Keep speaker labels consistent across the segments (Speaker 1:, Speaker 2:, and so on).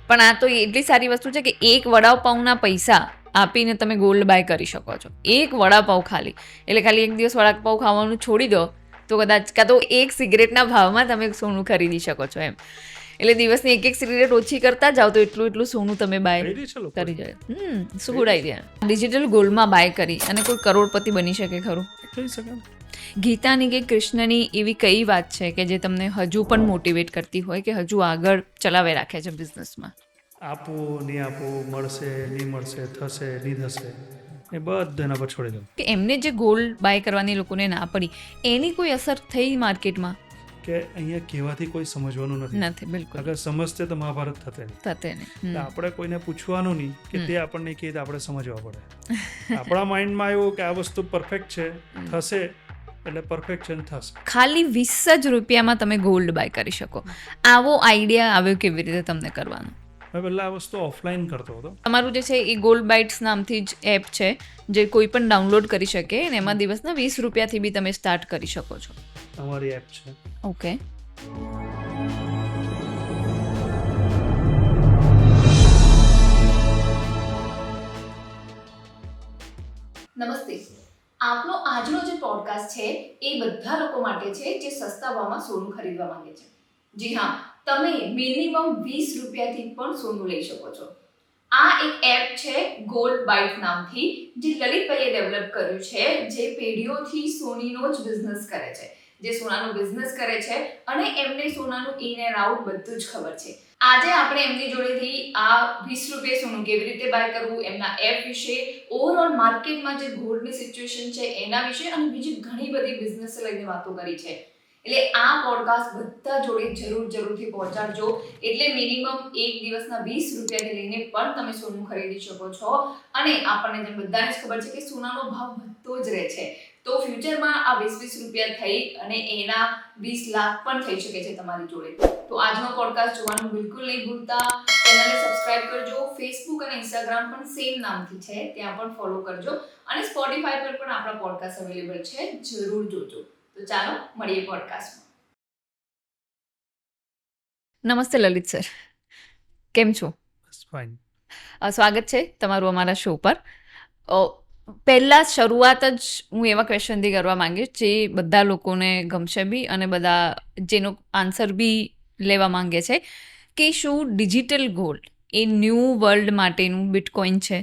Speaker 1: પણ આ તો એટલી સારી વસ્તુ છે કે એક વડાપાઉંના પૈસા આપીને તમે ગોલ્ડ બાય કરી શકો છો. એક વડાપાઉં ખાલી, એટલે ખાલી એક દિવસ વડાપાઉં ખાવાનું છોડી દો તો કદાચ કાં તો એક સિગરેટના ભાવમાં તમે સોનું ખરીદી શકો છો એમ. એટલે દિવસની એક સિગરેટ ઓછી કરતા જાઓ તો એટલું સોનું તમે બાય કરી જાય. શું ગુડ આઈડિયા. ડિજિટલ ગોલ્ડમાં બાય કરી અને કોઈ કરોડપતિ બની શકે ખરું?
Speaker 2: કહી શકે.
Speaker 1: ગીતાની કે કૃષ્ણની એવી કઈ વાત છે કે જે તમને હજુ પણ મોટિવેટ કરતી હોય કે હજુ આગળ ચલાવે રાખે છે બિઝનેસમાં?
Speaker 2: આપવું નહીં આપવું, મળશે નહીં મળશે, થશે નહીં થશે, એ બધાના પર છોડી દો.
Speaker 1: કે એમને જે ગોલ્ડ બાય કરવાની લોકોને ના પડી એની કોઈ અસર થઈ માર્કેટમાં?
Speaker 2: કે અહીંયા કહેવાથી કોઈ સમજવાનું
Speaker 1: નથી. બિલકુલ.
Speaker 2: અગર સમજતે તો મહાભારત થતે નહીં. આપણે કોઈને પૂછવાનું નહીં કે તે આપણને કહે તો આપણે સમજવા પડે. આપણા માઇન્ડમાં આવ્યું કે આ વસ્તુ પરફેક્ટ છે, થશે એટલે પરફેક્શન થશે.
Speaker 1: ખાલી 20 જ રૂપિયામાં તમે ગોલ્ડ બાય કરી શકો, આવો આઈડિયા આવ્યો કેવી રીતે તમને કરવાનો?
Speaker 2: મેં પહેલાં આ વસ્તુ ઓફલાઈન કરતો હતો.
Speaker 1: તમારું જે છે એ ગોલ્ડ બાઇટ્સ નામથી જ એપ છે જે કોઈ પણ ડાઉનલોડ કરી શકે અને એમાં દિવસના 20 રૂપિયાથી બી તમે સ્ટાર્ટ કરી શકો છો.
Speaker 2: અમારી એપ છે.
Speaker 1: ઓકે. નમસ્તે. આપનો આજનો જે પોડકાસ્ટ છે એ બધા લોકો માટે છે જે સસ્તા ભાવમાં સોનું ખરીદવા માંગે છે. જી હા, તમે મિનિમમ 20 રૂપિયાથી પણ સોનું લઈ શકો છો. આ એક એપ છે ગોલ્ડ બાઇટ નામથી, જે લલિતભાઈએ ડેવલપ કર્યું છે, જે પેઢીઓથી સોનીનો જ બિઝનેસ કરે છે, જે સોનાનો બિઝનેસ કરે છે અને એમને સોનાનું ઇન એન્ડ આઉટ બધું જ ખબર છે. આજે આપણે એમની જોડેથી આ 20 રૂપિયા સોનું કેવી રીતે બાય કરવું, એમના એપ વિશે, ઓવરઓલ માર્કેટમાં જે ગોલ્ડની સિચ્યુએશન છે એના વિશે અને બીજી ઘણી બધી બિઝનેસ લઈને વાતો કરી છે. એટલે આ પોડકાસ્ટ બધા જોડે જરૂરથી પહોંચાડજો. એટલે મિનિમમ એક દિવસના 20 રૂપિયાથી લઈને પણ તમે સોનું ખરીદી શકો છો. અને આપણને જેમ બધાને જ ખબર છે કે સોનાનો ભાવ વધતો જ રહે છે, તો ફ્યુચરમાં આ 20 રૂપિયા થઈ અને એના 20 લાખ પણ થઈ શકે છે તમારી જોડે. તો આજનો પોડકાસ્ટ જોવાનું બિલકુલ નહીં ભૂલતા. ચેનલને સબસ્ક્રાઇબ કરજો. ફેસબુક અને ઇન્સ્ટાગ્રામ પણ સેમ નામથી છે, ત્યાં પણ ફોલો કરજો. અને સ્પોટીફાઈ પર પણ આપણા પોડકાસ્ટ અવેલેબલ છે, જરૂર જોજો. તો ચાલો મળીએ પોડકાસ્ટમાં. નમસ્તે લલિત સર, કેમ છો?
Speaker 2: ફાઇન.
Speaker 1: સ્વાગત છે તમારું અમારા શો પર. પહેલાં શરૂઆત જ હું એવા ક્વેશ્ચનથી કરવા માંગીશ જે બધા લોકોને ગમશે બી અને બધા જેનો આન્સર બી લેવા માંગે છે કે શું ડિજિટલ ગોલ્ડ એ ન્યૂ વર્લ્ડ માટેનું બિટકોઇન છે?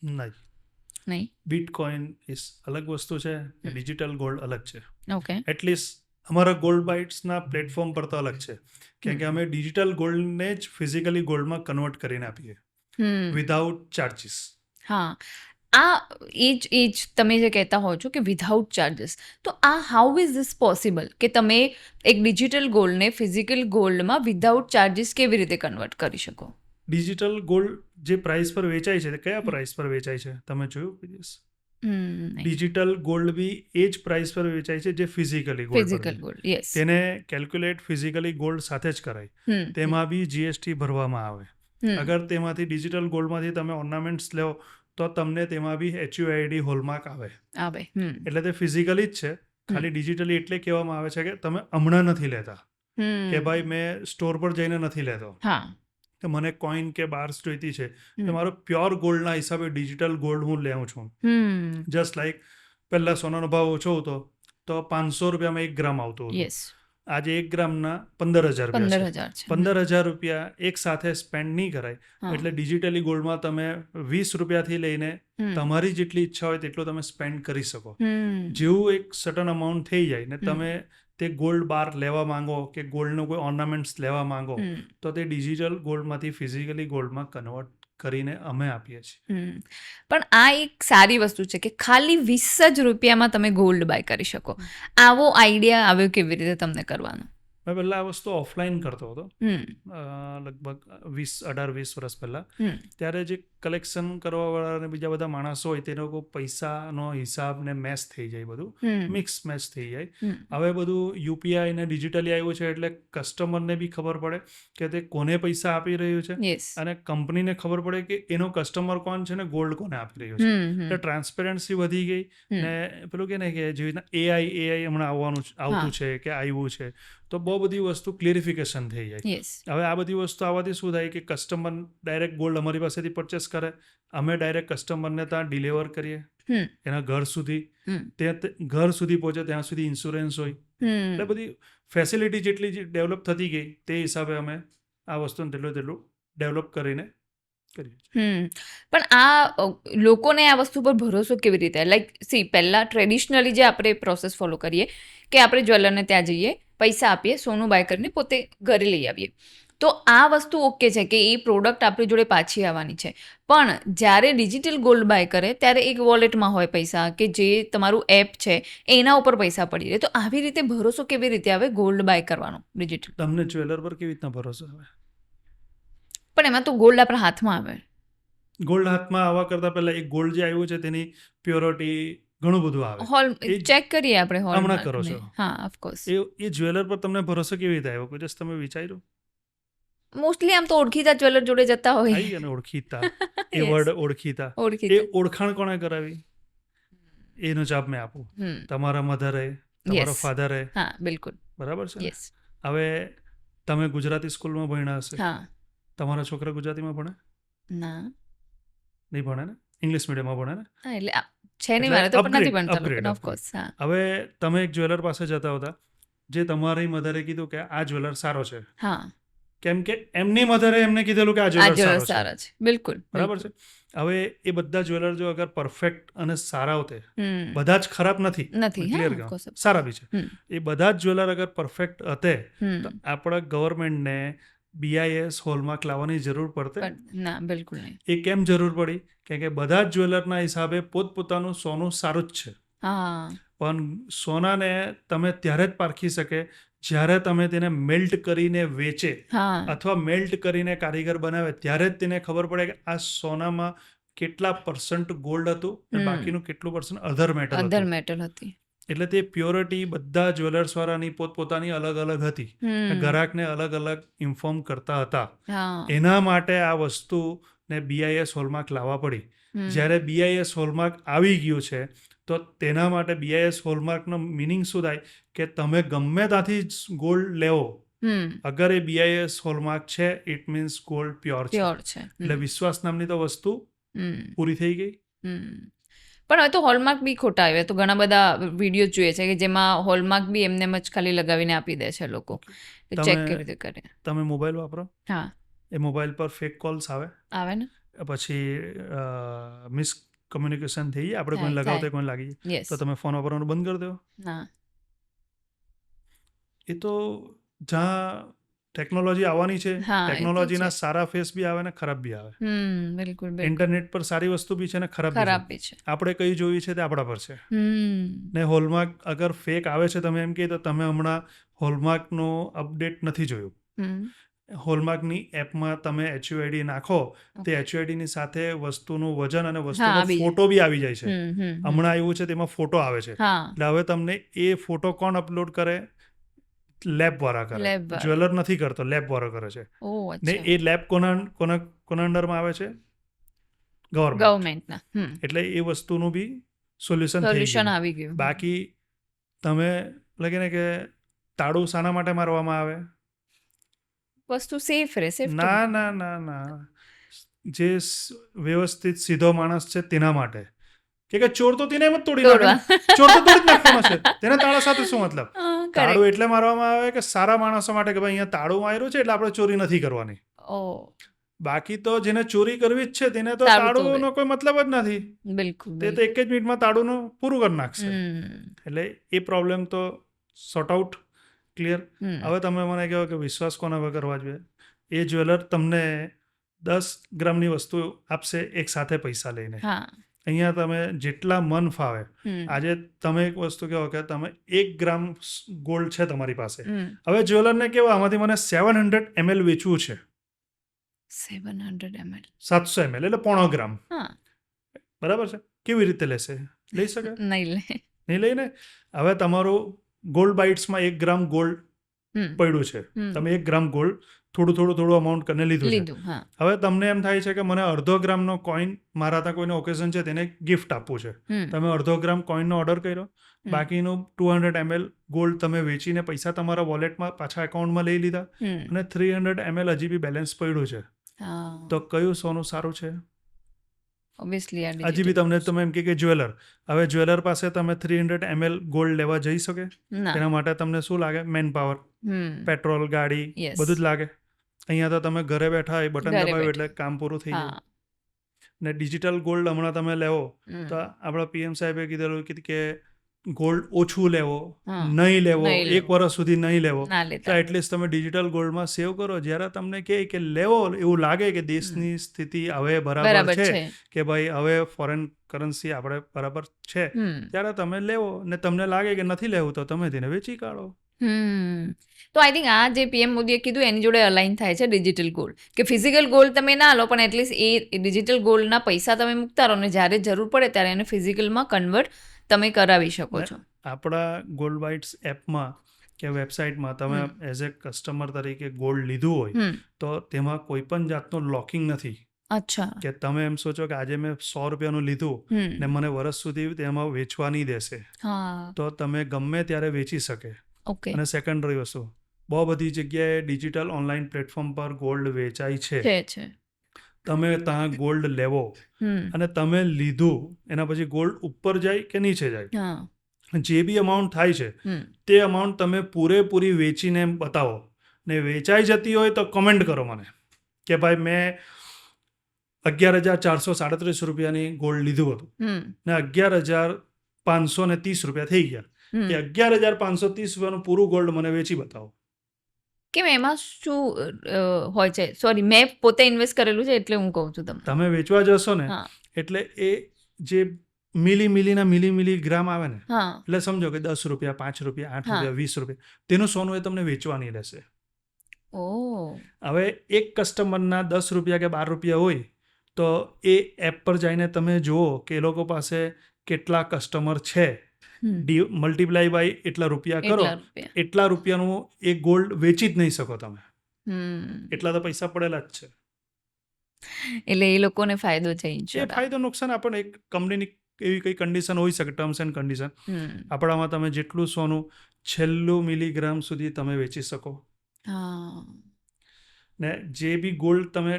Speaker 2: નહીં. બિટકોઇન ઇઝ અલગ વસ્તુ છે, ડિજિટલ ગોલ્ડ અલગ છે.
Speaker 1: ઓકે.
Speaker 2: એટલીસ્ટ અમારા ગોલ્ડ બાઇટ્સના પ્લેટફોર્મ પર તો અલગ છે, કેમ કે અમે ડિજિટલ ગોલ્ડને જ ફિઝિકલી ગોલ્ડમાં કન્વર્ટ કરીને આપીએ વિધાઉટ ચાર્જીસ.
Speaker 1: હા, આ એ જ તમે જે કહેતા હો છો કે વિધાઉટ ચાર્જીસ, તો આ હાઉ ઇઝ ધીસ પોસિબલ કે તમે એક ડિજિટલ ગોલ્ડને ફિઝિકલ ગોલ્ડમાં વિધાઉટ ચાર્જીસ કેવી રીતે કન્વર્ટ કરી શકો?
Speaker 2: ડિજિટલ ગોલ્ડ જે પ્રાઇસ પર વેચાય છે તે કયા પ્રાઇસ પર વેચાય છે તમે જોયું? ડિજિટલ ગોલ્ડ બી એ જ પ્રાઇસ પર વેચાય છે જે ફિઝિકલી ગોલ્ડ. તેને કેલ્ક્યુલેટ ફિઝિકલી ગોલ્ડ સાથે જ કરાય, તેમાં બી જીએસટી ભરવામાં આવે. અગર તેમાંથી ડિજિટલ ગોલ્ડમાંથી તમે ઓર્નામેન્ટ્સ લો તો તમને તેમાં બી HUID હોલમાર્ક આવે. એટલે તે ફિઝિકલી જ છે, ખાલી ડિજિટલી એટલે કહેવામાં આવે છે કે તમે હમણાં નથી લેતા, કે ભાઈ મેં સ્ટોર પર જઈને નથી લેતો કે મને કોઈન કે બાર્સ જોઈતી છે, તો મારો પ્યોર ગોલ્ડના હિસાબે ડિજિટલ ગોલ્ડ હું લેવું છું. જસ્ટ લાઈક પહેલાં સોનાનો ભાવ ઓછો હતો તો 500 રૂપિયામાં 1 ગ્રામ આવતો હતો. આજે 1 ગ્રામના 15,000 રૂપિયા. 15,000 રૂપિયા એક સાથે સ્પેન્ડ નહીં કરાય. એટલે ડિજિટલી ગોલ્ડમાં તમે 20 રૂપિયાથી લઈને તમારી જેટલી ઈચ્છા હોય તેટલો તમે સ્પેન્ડ કરી શકો. જેવું એક સર્ટન અમાઉન્ટ થઈ જાય ને તમે તે ગોલ્ડ બાર લેવા માંગો કે ગોલ્ડનો કોઈ ઓર્નામેન્ટ્સ લેવા માંગો તો તે ડિજિટલ ગોલ્ડમાંથી ફિઝિકલી ગોલ્ડમાં કન્વર્ટ કરીને અમે આપીએ છીએ.
Speaker 1: પણ આ એક સારી વસ્તુ છે કે ખાલી 20 જ રૂપિયામાં તમે ગોલ્ડ બાય કરી શકો. આવો આઈડિયા આવ્યો કેવી રીતે તમને કરવાનો?
Speaker 2: મેં પહેલાં આ વસ્તુ ઓફલાઈન કરતો હતો, લગભગ 18-20 વર્ષ પહેલાં. ત્યારે જે કલેક્શન કરવાવાળા અને બીજા બધા માણસો હોય તે લોકો પૈસાનો હિસાબ ને મેચ થઈ જાય, બધું મિક્સ મેચ થઈ જાય. હવે બધું યુપીઆઈ ને ડિજિટલી આવ્યું છે એટલે કસ્ટમરને બી ખબર પડે કે તે કોને પૈસા આપી રહ્યું છે અને કંપનીને ખબર પડે કે એનો કસ્ટમર કોણ છે ને ગોલ્ડ કોને આપી રહ્યો છે. એટલે ટ્રાન્સપેરન્સી વધી ગઈ ને પેલું કે ને કે જેવી રીતના એઆઈ હમણાં આવતું છે કે આવ્યું છે તો બહુ બધી વસ્તુ ક્લિયરિફિકેશન થઈ જાય. હવે આ બધી વસ્તુ આવવાથી શું થાય કે કસ્ટમર ડાયરેક્ટ ગોલ્ડ અમારી પાસેથી પરચેસ કરે, અમે ડાયરેક્ટ કસ્ટમરને ત્યાં ડિલિવર કરીએ એના ઘર સુધી, ત્યાં ઘર સુધી પહોંચે ત્યાં સુધી ઇન્સ્યોરન્સ હોય. એટલે બધી ફેસિલિટી જેટલી ડેવલપ થતી ગઈ તે હિસાબે અમે આ વસ્તુને તેટલું ડેવલપ કરીને કરીએ.
Speaker 3: પણ આ લોકોને આ વસ્તુ પર ભરોસો કેવી રીતે? લાઈક પહેલા ટ્રેડિશનલી જે આપણે પ્રોસેસ ફોલો કરીએ કે આપણે જ્વેલરને ત્યાં જઈએ, પૈસા આપીએ, સોનું બાય કરીને પોતે ઘરે લઈ આવીએ, તો આ વસ્તુ ઓકે છે કે એ પ્રોડક્ટ આપણી જોડે પાછી આવવાની છે. પણ જ્યારે ડિજિટલ ગોલ્ડ બાય કરે ત્યારે એક વોલેટમાં હોય પૈસા કે જે તમારું એપ છે એના ઉપર પૈસા પડી રહે. તો આવી રીતે ભરોસો કેવી રીતે આવે ગોલ્ડ બાય કરવાનો ડિજિટલ?
Speaker 2: તમને જ્વેલર પર કેવી રીતના ભરોસો આવે?
Speaker 3: પણ એમાં તો ગોલ્ડ આપણા હાથમાં આવે.
Speaker 2: ગોલ્ડ હાથમાં આવવા કરતાં પહેલા એક ગોલ્ડ જે આવ્યું છે તેની પ્યોરિટી ઘણું બધું આવે.
Speaker 3: હોલ ચેક કરીએ આપણે, હોલ
Speaker 2: હમણાં કરો છો.
Speaker 3: હા, ઓફકોર્સ.
Speaker 2: એ જ્વેલર પર તમને ભરોસો કેવી રીતે આવ્યો? કોઈ દિવસ તમે વિચાર્યું?
Speaker 3: મોસ્ટલી આમ તો ઓળખીતા જ્વેલર જોડે જતા હોય.
Speaker 2: અને ઓળખીતા, એ વર્ડ ઓળખીતા, એ ઓળખાણ કોણે કરાવી? એનો જવાબ મેં આપું. તમારા મધરે, તમારા ફાધરે.
Speaker 3: હા, બિલકુલ.
Speaker 2: બરાબર છે. હવે તમે ગુજરાતી સ્કૂલમાં ભણ્યા હશે.
Speaker 3: હા.
Speaker 2: તમારા છોકરા ગુજરાતીમાં ભણે?
Speaker 3: ના,
Speaker 2: નહીં ભણે ને? ઇંગ્લિશ મીડિયમમાં ભણે ને?
Speaker 3: હા, એટલે છે નહીં મારે તો, પણ નથી ભણતા ઓફકોર્સ. હા.
Speaker 2: હવે તમે એક જ્વેલર પાસે જતા હતા જે તમારી મધરે કીધું કે આ જ્વેલર સારો છે.
Speaker 3: હા.
Speaker 2: કેમ કે એમની મધરે એમને કીધેલું કે આ જ્વેલર
Speaker 3: સારો છે. બિલકુલ.
Speaker 2: બરાબર છે. હવે એ બધા જ્વેલર જો અગર પરફેક્ટ અને સારા હોતે, બધા જ ખરાબ નથી, ક્લિયર કહો, સારા બી છે, એ બધા જ જ્વેલર અગર પરફેક્ટ હતે તો આપણા ગવર્મેન્ટને BIS હોલમાર્ક લાવવાની જરૂર પડતે
Speaker 3: ના? બિલકુલ નહીં.
Speaker 2: એ કેમ જરૂર પડી? કે બધા જ જ્વેલરના હિસાબે પોતપોતાનું સોનું સારું જ છે. પણ સોનાને તમે ત્યારે જ પારખી શકે જ્યારે તમે તેને મેલ્ટ કરીને વેચે અથવા મેલ્ટ કરીને કારીગર બનાવે ત્યારે જ તેને ખબર પડે કે આ સોનામાં કેટલા % ગોલ્ડ હતું અને બાકીનું કેટલું % અધર મેટલ હતી. એટલે તે પ્યોરિટી બધા જ્વેલર્સ વાળાની પોતપોતાની અલગ અલગ હતી, ગ્રાહકને અલગ અલગ ઇન્ફોર્મ કરતા હતા. એના માટે આ વસ્તુને BIS હોલમાર્ક લાવવા પડી. જ્યારે BIS હોલમાર્ક આવી ગયું છે તો તેના માટે BIS હોલમાર્કનો મિનિંગ શું થાય કે તમે ગમે ત્યાંથી ગોલ્ડ લેવો, અગર એ BIS હોલમાર્ક છે ઇટ મીન્સ ગોલ્ડ પ્યોર છે. એટલે વિશ્વાસ નામની તો વસ્તુ પૂરી થઈ ગઈ.
Speaker 3: પણ હવે તો હોલમાર્ક બી ખોટા આવ્યા. તો ઘણા બધા વિડીયો જોઈએ છે કે જેમાં હોલમાર્ક બી એમને જ ખાલી લગાવીને આપી દે છે લોકો. ચેક કેવી રીતે કરે?
Speaker 2: તમે મોબાઈલ વાપરો?
Speaker 3: હા.
Speaker 2: એ મોબાઈલ પર ફેક કોલ્સ આવે
Speaker 3: ને,
Speaker 2: પછી મિસ કમ્યુનિકેશન થઈ જાય, આપણે કોઈ લગાવતા કોઈ લાગી જાય તો તમે ફોન વાપરવાનું બંધ કરી દો. એ તો જ્યાં ટેકનોલોજી આવવાની છે, ટેકનોલોજીના સારા ફેસ બી આવે ને ખરાબ બી આવે.
Speaker 3: બિલકુલ.
Speaker 2: ઇન્ટરનેટ પર સારી વસ્તુ બી છે ને ખરાબ બી છે. આપણે કઈ જોયું છે તે આપણા પર છે. ને હોલમાર્ક અગર ફેક આવે છે તમે એમ કહે તો તમે હમણાં હોલમાર્કનો અપડેટ નથી જોયું. હોલમાર્કની એપમાં તમે HUID નાખો, તે HUIDની સાથે વસ્તુનું વજન અને વસ્તુનો ફોટો બી આવી જાય છે. હમણાં આવ્યું છે તેમાં ફોટો આવે છે. એટલે હવે તમને એ ફોટો કોણ અપલોડ કરે? લેબ વાળા કરે. જ્વેલર નથી કરતો, લેબ વાળો કરે છે. ને એ લેબ કોના અંડરમાં આવે છે? ગવર્મેન્ટના. એટલે એ વસ્તુનું બી સોલ્યુશન
Speaker 3: આવી ગયું.
Speaker 2: બાકી તમે લાગે ને કે તાળું શાના માટે મારવામાં આવે?
Speaker 3: વસ્તુ સેફ રહે.
Speaker 2: ના, જે વ્યવસ્થિત સીધો માણસ છે તેના માટે. કે ચોર તો તેને એમ જ તોડી નાખે, ચોર તો તોડી જ નાખવાનો છે, તેને તાળા સાથે શું મતલબ? તાળું એટલે મારવામાં આવે કે સારા માણસો માટે કે ભાઈ અહીંયા તાળું માર્યું છે એટલે આપણે ચોરી નથી કરવાની. બાકી તો જેને ચોરી કરવી જ છે તેને તો તાળુંનો કોઈ મતલબ જ નથી.
Speaker 3: બિલકુલ.
Speaker 2: તે તો એક જ મિનિટમાં તાળુંનું પૂરું કરી નાખશે. એટલે એ પ્રોબ્લેમ તો સોર્ટ આઉટ, ક્લિયર. હવે તમે મને કહો કે વિશ્વાસ કોના પર કરવા જોઈએ? એ જ્વેલર તમને 10 ગ્રામની વસ્તુ આપશે એક સાથે પૈસા લઈને. અહીંયા તમે જેટલા મન ફાવે, આજે તમે એક વસ્તુ કહો કે તમે 1 ગ્રામ ગોલ્ડ છે તમારી પાસે, હવે જ્વેલરને કેવું આમાંથી મને 700 ml વેચવું છે,
Speaker 3: 700 ml.
Speaker 2: 700 ml એટલે 0.5 ગ્રામ,
Speaker 3: હા,
Speaker 2: બરાબર છે. કેવી રીતે લેશે? લઈ શકે?
Speaker 3: નહીં લે.
Speaker 2: નહીં લઈને. હવે તમારું ગોલ્ડ બાઇટ્સમાં 1 ગ્રામ ગોલ્ડ
Speaker 3: હમ,
Speaker 2: પડ્યું છે,
Speaker 3: હમ.
Speaker 2: તમે 1 ગ્રામ ગોલ્ડ થોડું અમાઉન્ટ કરીને લીધું છે.
Speaker 3: લીધું, હા.
Speaker 2: હવે તમને એમ થાય છે કે મને અડધો ગ્રામનો કોઈન, મારા ત્યાં કોઈને ઓકેઝન છે તેને ગિફ્ટ આપવું છે,
Speaker 3: હમ,
Speaker 2: તમે અડધો ગ્રામ કોઈનનો ઓર્ડર કર્યો,
Speaker 3: હમ,
Speaker 2: બાકીનું 200 ml ગોલ્ડ તમે વેચીને પૈસા તમારા વોલેટમાં પાછા એકાઉન્ટમાં લઈ લીધા,
Speaker 3: હમ.
Speaker 2: અને 300 ml હજી બી બેલેન્સ પડ્યું છે.
Speaker 3: હા,
Speaker 2: તો કયું સોનું સારું છે?
Speaker 3: obviously આ
Speaker 2: હજી બી તમને તમે એમ કે જ્વેલર, હવે જ્વેલર પાસે તમે 300 ml ગોલ્ડ લેવા જઈ શકે?
Speaker 3: ના.
Speaker 2: તેના માટે તમને શું લાગે? મેન પાવર,
Speaker 3: હમ,
Speaker 2: પેટ્રોલ, ગાડી,
Speaker 3: Yes.
Speaker 2: બધું જ લાગે. અહીંયા તો તમે ઘરે બેઠા હોય, બટન
Speaker 3: ઘરે
Speaker 2: દબાવ્યું
Speaker 3: બેઠા.
Speaker 2: એટલે કામ પૂરું થઈ
Speaker 3: હા.
Speaker 2: ગયું. ને ડિજિટલ ગોલ્ડ હમણાં તમે લેવો
Speaker 3: હમ.
Speaker 2: તો આપણા પીએમ સાહેબે કીધેલું કે ગોલ્ડ ઓછું લેવો,
Speaker 3: હા.
Speaker 2: નહીં લેવો,
Speaker 3: નહીં લેવો.
Speaker 2: 1 વર્ષ સુધી નહીં લેવો.
Speaker 3: ના
Speaker 2: તો
Speaker 3: લેતા.
Speaker 2: એટલીસ્ટ તમે ડિજિટલ ગોલ્ડમાં સેવ કરો. જ્યારે તમને કહે કે લેવો, એવું લાગે કે દેશની સ્થિતિ હવે બરાબર
Speaker 3: બરાબર
Speaker 2: છે,
Speaker 3: છે.
Speaker 2: કે ભાઈ હવે ફોરેન કરન્સી આપણે બરાબર છે,
Speaker 3: હમ,
Speaker 2: ત્યારે તમે લેવો. ને તમને લાગે કે નથી લેવું તો તમે તેને વેચી કાઢો.
Speaker 3: હમ. તો આઈ થિંક આ જે પીએમ મોદીએ કીધું એની જોડે અલાઇન થાય છે ડિજિટલ ગોલ્ડ, કે ફિઝિકલ ગોલ્ડ તમે ના લો પણ એટલીસ્ટ એ ડિજિટલ ગોલ્ડના પૈસા તમે મૂકતા રહો, ને જ્યારે જરૂર પડે ત્યારે એને ફિઝિકલમાં કન્વર્ટ તમે કરાવી શકો છો.
Speaker 2: આપણા ગોલ્ડ બાઇટ્સ એપમાં કે વેબસાઇટમાં તમે એઝ એ કસ્ટમર તરીકે ગોલ્ડ લીધું હોય
Speaker 3: હમ.
Speaker 2: તો તેમાં કોઈ પણ જાતનું લોકિંગ નથી,
Speaker 3: અચ્છા.
Speaker 2: કે તમે એમ સોચો કે આજે મેં 100 રૂપિયાનું લીધું
Speaker 3: હમ.
Speaker 2: ને મને વર્ષ સુધી તેમાં વેચવા નહીં દેશે,
Speaker 3: હા,
Speaker 2: તો તમે ગમે ત્યારે વેચી શકે.
Speaker 3: ઓકે.
Speaker 2: અને સેકન્ડરી વસ્તુ, બહુ બધી જગ્યાએ ડિજિટલ ઓનલાઈન પ્લેટફોર્મ પર ગોલ્ડ વેચાય છે.
Speaker 3: છે.
Speaker 2: તમે ત્યાં ગોલ્ડ લેવો
Speaker 3: હમ.
Speaker 2: અને તમે લીધું એના પછી ગોલ્ડ ઉપર જાય કે નીચે જાય,
Speaker 3: હા.
Speaker 2: જે બી અમાઉન્ટ થાય છે
Speaker 3: હમ.
Speaker 2: તે અમાઉન્ટ તમે પૂરેપૂરી વેચીને એમ બતાવો, ને વેચાઈ જતી હોય તો કમેન્ટ કરો મને કે ભાઈ મેં 11,437 રૂપિયાની ગોલ્ડ લીધું હતું
Speaker 3: હમ.
Speaker 2: ને 11,530 રૂપિયા થઈ ગયા,
Speaker 3: હમ.
Speaker 2: કે 11,530 રૂપિયાનું પૂરું ગોલ્ડ મને વેચી બતાવો.
Speaker 3: કેમ એમાં શું હોય છે? સોરી, મેં પોતે ઇન્વેસ્ટ કરેલું છે એટલે હું કહું છું તમને.
Speaker 2: તમે વેચવા જશો ને
Speaker 3: હા.
Speaker 2: એટલે એ જે મિલી ગ્રામ આવે ને,
Speaker 3: હા.
Speaker 2: એટલે સમજો કે 10 રૂપિયા, 5 રૂપિયા, 8
Speaker 3: હા.
Speaker 2: રૂપિયા, 20 રૂપિયા, તેનું સોનું એ તમને વેચવા નહીં રહેશે.
Speaker 3: ઓ.
Speaker 2: હવે એક કસ્ટમરના 10 રૂપિયા કે 12 રૂપિયા હોય તો એ એપ પર જઈને તમે જુઓ કે એ લોકો પાસે કેટલા કસ્ટમર છે, મલ્ટીપ્લાય બાય એટલા રૂપિયા કરો,
Speaker 3: એટલા રૂપિયા.
Speaker 2: એટલા રૂપિયાનું એ ગોલ્ડ વેચી જ નહીં શકો તમે,
Speaker 3: હમ.
Speaker 2: એટલા તો પૈસા પડેલા જ છે.
Speaker 3: એટલે એ લોકોને ફાયદો છે
Speaker 2: એ
Speaker 3: ઇન્શ્યોર.
Speaker 2: ફાયદો નુકસાન આપણને એક કંપનીની એવી કઈ કન્ડિશન હોઈ શકે, ટર્મ્સ એન્ડ કન્ડિશન.
Speaker 3: હમ.
Speaker 2: આપણામાં તમે જેટલું સોનું છેલ્લું મિલીગ્રામ સુધી તમે વેચી શકો,
Speaker 3: હા.
Speaker 2: ને જે બી ગોલ્ડ તમે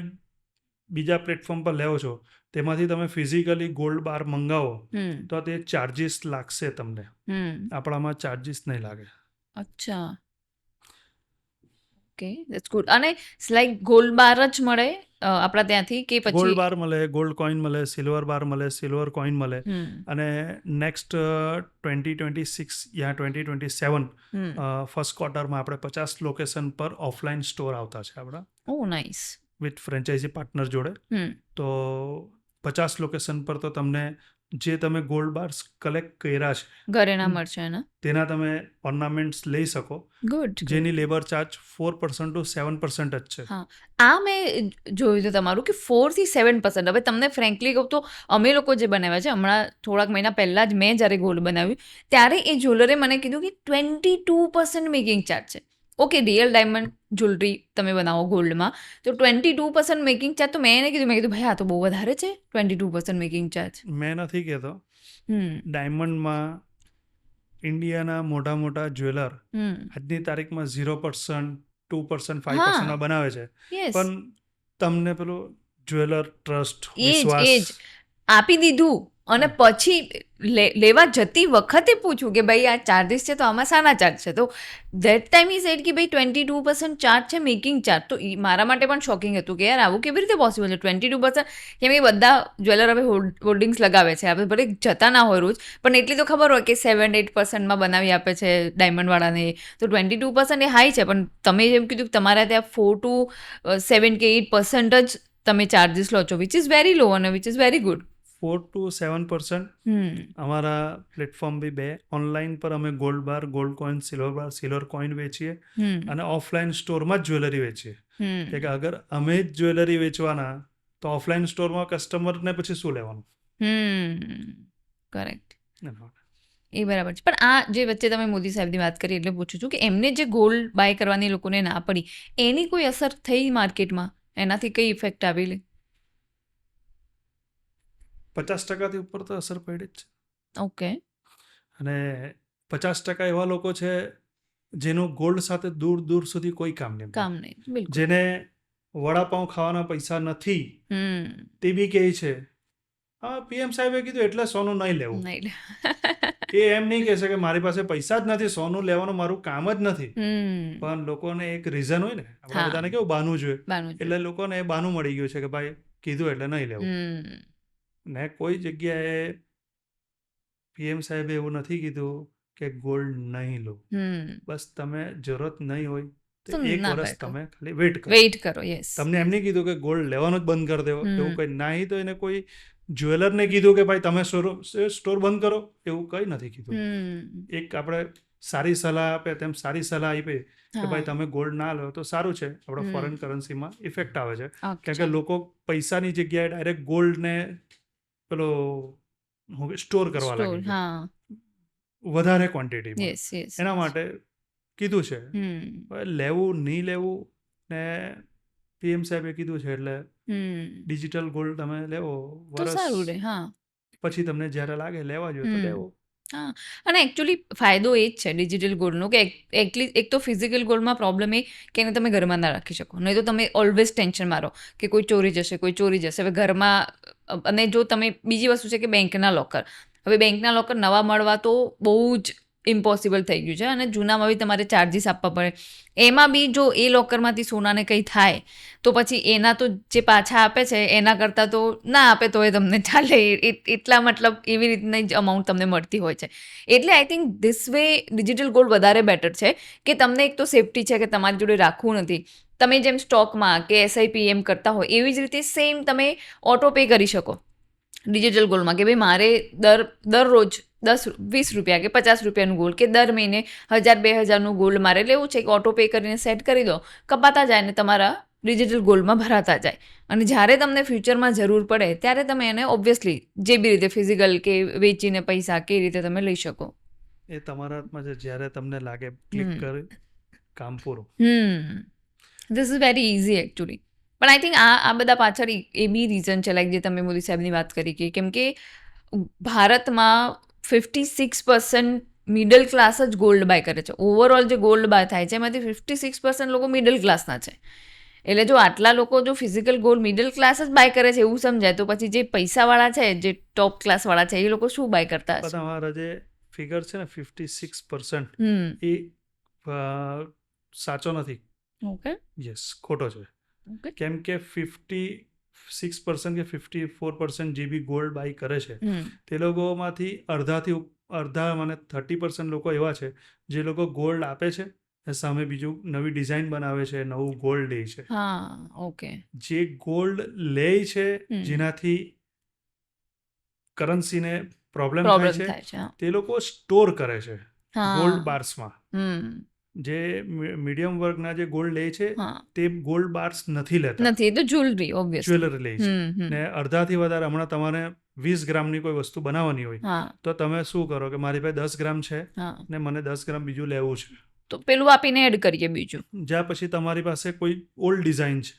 Speaker 2: બીજા પ્લેટફોર્મ પર લેવો છો તેમાંથી તમે ફિઝિકલી ગોલ્ડ બાર મંગાવો
Speaker 3: હમ.
Speaker 2: તો તે ચાર્જિસ લાગશે તમને.
Speaker 3: હમ.
Speaker 2: આપણામાં ચાર્જિસ નહીં લાગે.
Speaker 3: અચ્છા. Okay, that's good. અને લાઈક ગોલ્ડ બાર જ મળે આપણા ત્યાંથી કે પછી?
Speaker 2: ગોલ્ડ બાર મળે, ગોલ્ડ કોઈન મળે, સિલ્વર બાર મળે, સિલ્વર કોઈન મળે.
Speaker 3: હમ.
Speaker 2: અને નેક્સ્ટ 2026 યા 2027
Speaker 3: હમ.
Speaker 2: ફર્સ્ટ ક્વાર્ટરમાં આપણે 50 લોકેશન પર ઓફલાઈન સ્ટોર આવતા છે આપણા,
Speaker 3: ઓ નાઇસ.
Speaker 2: વિથ ફ્રેન્ચાઇઝી પાર્ટનર જોડે.
Speaker 3: હમ.
Speaker 2: તો 50 લોકેશન પર તો તમને જે તમે ગોલ્ડ બાર્સ કલેક્ટ કર્યા છે
Speaker 3: ઘરે ના મળશે ને?
Speaker 2: તેના તમે ઓર્નામેન્ટ્સ લઈ શકો,
Speaker 3: ગુડ.
Speaker 2: જેની લેબર ચાર્જ 4% to 7% જ છે.
Speaker 3: હા, આ મેં જોયું હતું તમારું કે 4 થી 7%. હવે તમને ફ્રેન્કલી કહું તો અમે લોકો જે બનાવ્યા છે હમણાં થોડાક મહિના પહેલાં જ મેં જ્યારે ગોલ્ડ બનાવ્યું ત્યારે એ જ્વેલરે મને કીધું કે 22% મેકિંગ ચાર્જ છે. ઓકે, રિયલ ડાયમંડ જ્વેલરી તમે બનાવો ગોલ્ડમાં તો 22% મેકિંગ ચાર્જ. તો મેં એને કીધું ભાઈ આ તો બહુ વધારે છે 22% મેકિંગ ચાર્જ.
Speaker 2: મેં નથી કહેતો,
Speaker 3: હમ.
Speaker 2: ડાયમંડમાં ઇન્ડિયાના મોટા મોટા જ્વેલર
Speaker 3: હમ.
Speaker 2: આજની તારીખમાં 0%, 2%, 5%
Speaker 3: હા.
Speaker 2: માં બનાવે છે,
Speaker 3: યસ,
Speaker 2: પણ તમને પેલું જ્વેલર ટ્રસ્ટ,
Speaker 3: એ જ
Speaker 2: વિશ્વાસ,
Speaker 3: આપી દીધું અને પછી લેવા જતી વખતે પૂછ્યું કે ભાઈ આ ચાર્જિસ છે તો આમાં શાના ચાર્જ છે? તો ધેટ ટાઈમ ઈ સેડ કે ભાઈ 22% ચાર્જ છે મેકિંગ ચાર્જ. તો મારા માટે પણ શોકિંગ હતું કે યાર આવું કેવી રીતે પોસિબલ છે 22%? કેમ એ બધા જ્વેલર હવે હોર્ડિંગ્સ લગાવે છે, આપણે ભલે જતા ના હોય રોજ પણ એટલી તો ખબર હોય કે 7-8% બનાવી આપે છે ડાયમંડવાળાને. તો 22% એ હાઈ છે, પણ તમે જેમ કીધું કે તમારા ત્યાં 4 to 7 કે 8% જ તમે ચાર્જિસ લો છો, વિચ ઇઝ વેરી લો અને which is very good.
Speaker 2: 4 to 7%. અમારા પ્લેટફોર્મ બી 2 ઓનલાઈન પર અમે ગોલ્ડ બાર, ગોલ્ડ કોઈન, સિલ્વર બાર, સિલ્વર કોઈન વેચીએ અને ઓફલાઈન સ્ટોરમાં જ જ્વેલરી વેચીએ. કે અગર અમે જ જ્વેલરી વેચવાના તો ઓફલાઈન સ્ટોરમાં કસ્ટમરને પછી શું લેવાનું?
Speaker 3: કરેક્ટ, એ બરાબર છે. પણ આ જે વચ્ચે તમે મોદી સાહેબની વાત કરી એટલે પૂછું છું કે એમને જે ગોલ્ડ બાય કરવાની લોકોને ના પડી, એની કોઈ અસર થઈ માર્કેટમાં? એનાથી કઈ ઇફેક્ટ આવેલી?
Speaker 2: 50% ઉપર તો અસર પડી જ છે.
Speaker 3: ઓકે.
Speaker 2: અને 50% એવા લોકો છે જેનું ગોલ્ડ સાથે દૂર દૂર સુધી કોઈ કામ નહીં.
Speaker 3: બિલકુલ.
Speaker 2: જેને વડાપાઉં ખાવાના પૈસા નથી તે બી કહે છે હા પીએમ સાહેબે કીધું એટલે સોનું નહીં લેવું. એ એમ નહીં કહેશે કે મારી પાસે પૈસા જ નથી, સોનું લેવાનું મારું કામ જ નથી. પણ લોકોને એક રીઝન હોય ને, આપણા બધાને કેવું બાનું જોઈએ, એટલે લોકોને એ બાનું મળી ગયું છે કે ભાઈ કીધું એટલે નહીં લેવું. ને કોઈ જગ્યાએ પીએમ સાહેબે એવું નથી કીધું કે ગોલ્ડ નહીં લો. બસ તમે જરૂરત નહીં હોય તો એક વર્ષ તમે ખાલી વેઇટ કરો. તમને એમ નહીં કીધું કે ગોલ્ડ લેવાનું જ બંધ કરી દેવો, એવું કંઈ નહીં. તો એને કોઈ જ્વેલરને કીધું કે ભાઈ તમે સ્ટોર બંધ કરો, એવું કંઈ નથી કીધું. એક આપણે સારી સલાહ આપે તેમ સારી સલાહ આપે કે ભાઈ તમે ગોલ્ડ ના લો તો સારું છે, આપણે ફોરેન કરન્સીમાં ઇફેક્ટ આવે છે. કારણ કે લોકો પૈસાની જગ્યાએ ડાયરેક્ટ ગોલ્ડને પેલો સ્ટોર કરવા લાગે વધારે ક્વોન્ટિટીમાં. એના માટે કીધું છે લેવું નહીં લેવું. ને પીએમ સાહેબે કીધું છે એટલે ડિજિટલ ગોલ્ડ તમે લેવો વર્ષ પછી તમને જ્યારે લાગે લેવા જોઈએ તો લેવો.
Speaker 3: હા, અને એકચ્યુઅલી ફાયદો એ જ છે ડિજિટલ ગોલ્ડનો કે એક તો ફિઝિકલ ગોલ્ડમાં પ્રોબ્લેમ એ કે એને તમે ઘરમાં ના રાખી શકો, નહીં તો તમે ઓલવેઝ ટેન્શન મારો કે કોઈ ચોરી જશે. હવે ઘરમાં, અને જો તમે બીજી વસ્તુ છે કે બેંકના લોકર, હવે બેંકના લોકર નવા મળવા તો બહુ જ ઇમ્પોસિબલ થઈ ગયું છે, અને જૂનામાં બી તમારે ચાર્જીસ આપવા પડે. એમાં બી જો એ લોકરમાંથી સોનાને કંઈ થાય તો પછી એના તો જે પાછા આપે છે એના કરતાં તો ના આપે તો એ તમને ચાલે. એટલા મતલબ એવી રીતની જ અમાઉન્ટ તમને મળતી હોય છે. એટલે I think this way digital gold વધારે બેટર છે કે તમને એક તો સેફટી છે કે તમારી જોડે રાખવું નથી. તમે જેમ સ્ટોકમાં કે એસઆઈપી એમ કરતા હોય એવી જ રીતે સેમ તમે ઓટો પે કરી શકો ડિજિટલ ગોલ્ડમાં કે ભાઈ મારે દરરોજ 10-20 રૂપિયા કે 50 રૂપિયાનું ગોલ્ડ કે દર મહિને 1000-2000નું ગોલ્ડ મારે લેવું છે, કે ઓટો પે કરીને સેટ કરી દો, કપાતા જાય ને તમારા ડિજિટલ ગોલ્ડમાં ભરાતા જાય. અને જ્યારે તમને ફ્યુચરમાં જરૂર પડે ત્યારે તમે એને ઓબ્વિયસલી જે બી રીતે ફિઝિકલ કે વેચીને પૈસા કે રીતે તમે લઈ શકો.
Speaker 2: એ તમારા હાથમાં છે, જ્યારે તમને લાગે ક્લિક કરી કામ પૂરું.
Speaker 3: This is very easy actually. પણ આઈ થિંક આ બધા પાછળ એ બી રીઝન છે, લાઈક જે તમે મોદી સાહેબની વાત કરી કે કેમ કે ભારતમાં 56% મિડલ ક્લાસ જ ગોલ્ડ બાય કરે છે. ઓવરઓલ જે ગોલ્ડ બાય થાય છે એમાંથી 56% લોકો મિડલ ક્લાસના છે. એટલે જો આટલા લોકો જો ફિઝિકલ ગોલ્ડ મિડલ ક્લાસ જ બાય કરે છે એવું સમજાય તો પછી જે પૈસાવાળા છે, જે ટોપ ક્લાસવાળા છે, એ લોકો શું બાય કરતા હશે?
Speaker 2: તમારા જે ફિગર છે ને 56% એ સાચો નથી.
Speaker 3: ઓકે,
Speaker 2: યસ, ખોટો છે. કેમ કે 56% કે 54% જે બી ગોલ્ડ બાય કરે છે તે લોકોમાંથી અડધા મને 30% લોકો એવા છે જે લોકો ગોલ્ડ આપે છે સામે બીજું નવી ડિઝાઇન બનાવે છે, નવું ગોલ્ડ લે છે.
Speaker 3: ઓકે.
Speaker 2: જે ગોલ્ડ લે છે જેનાથી કરન્સીને પ્રોબ્લેમ થાય છે તે લોકો સ્ટોર કરે છે ગોલ્ડ બાર્સમાં. જે મીડિયમ વર્ગના જે ગોલ્ડ લે છે તે ગોલ્ડ બાર્સ નથી લેતા,
Speaker 3: એ તો જ્વેલરી
Speaker 2: લે છે. ને અડધાથી વધારે હમણાં તમારે 20 ગ્રામની કોઈ વસ્તુ બનાવવાની હોય તો તમે શું કરો કે મારી પાસે 10 ગ્રામ છે ને મને 10 ગ્રામ બીજું લેવું છે
Speaker 3: તો પેલું આપીને એડ કરીએ બીજું.
Speaker 2: જ્યાં પછી તમારી પાસે કોઈ ઓલ્ડ ડિઝાઇન છે,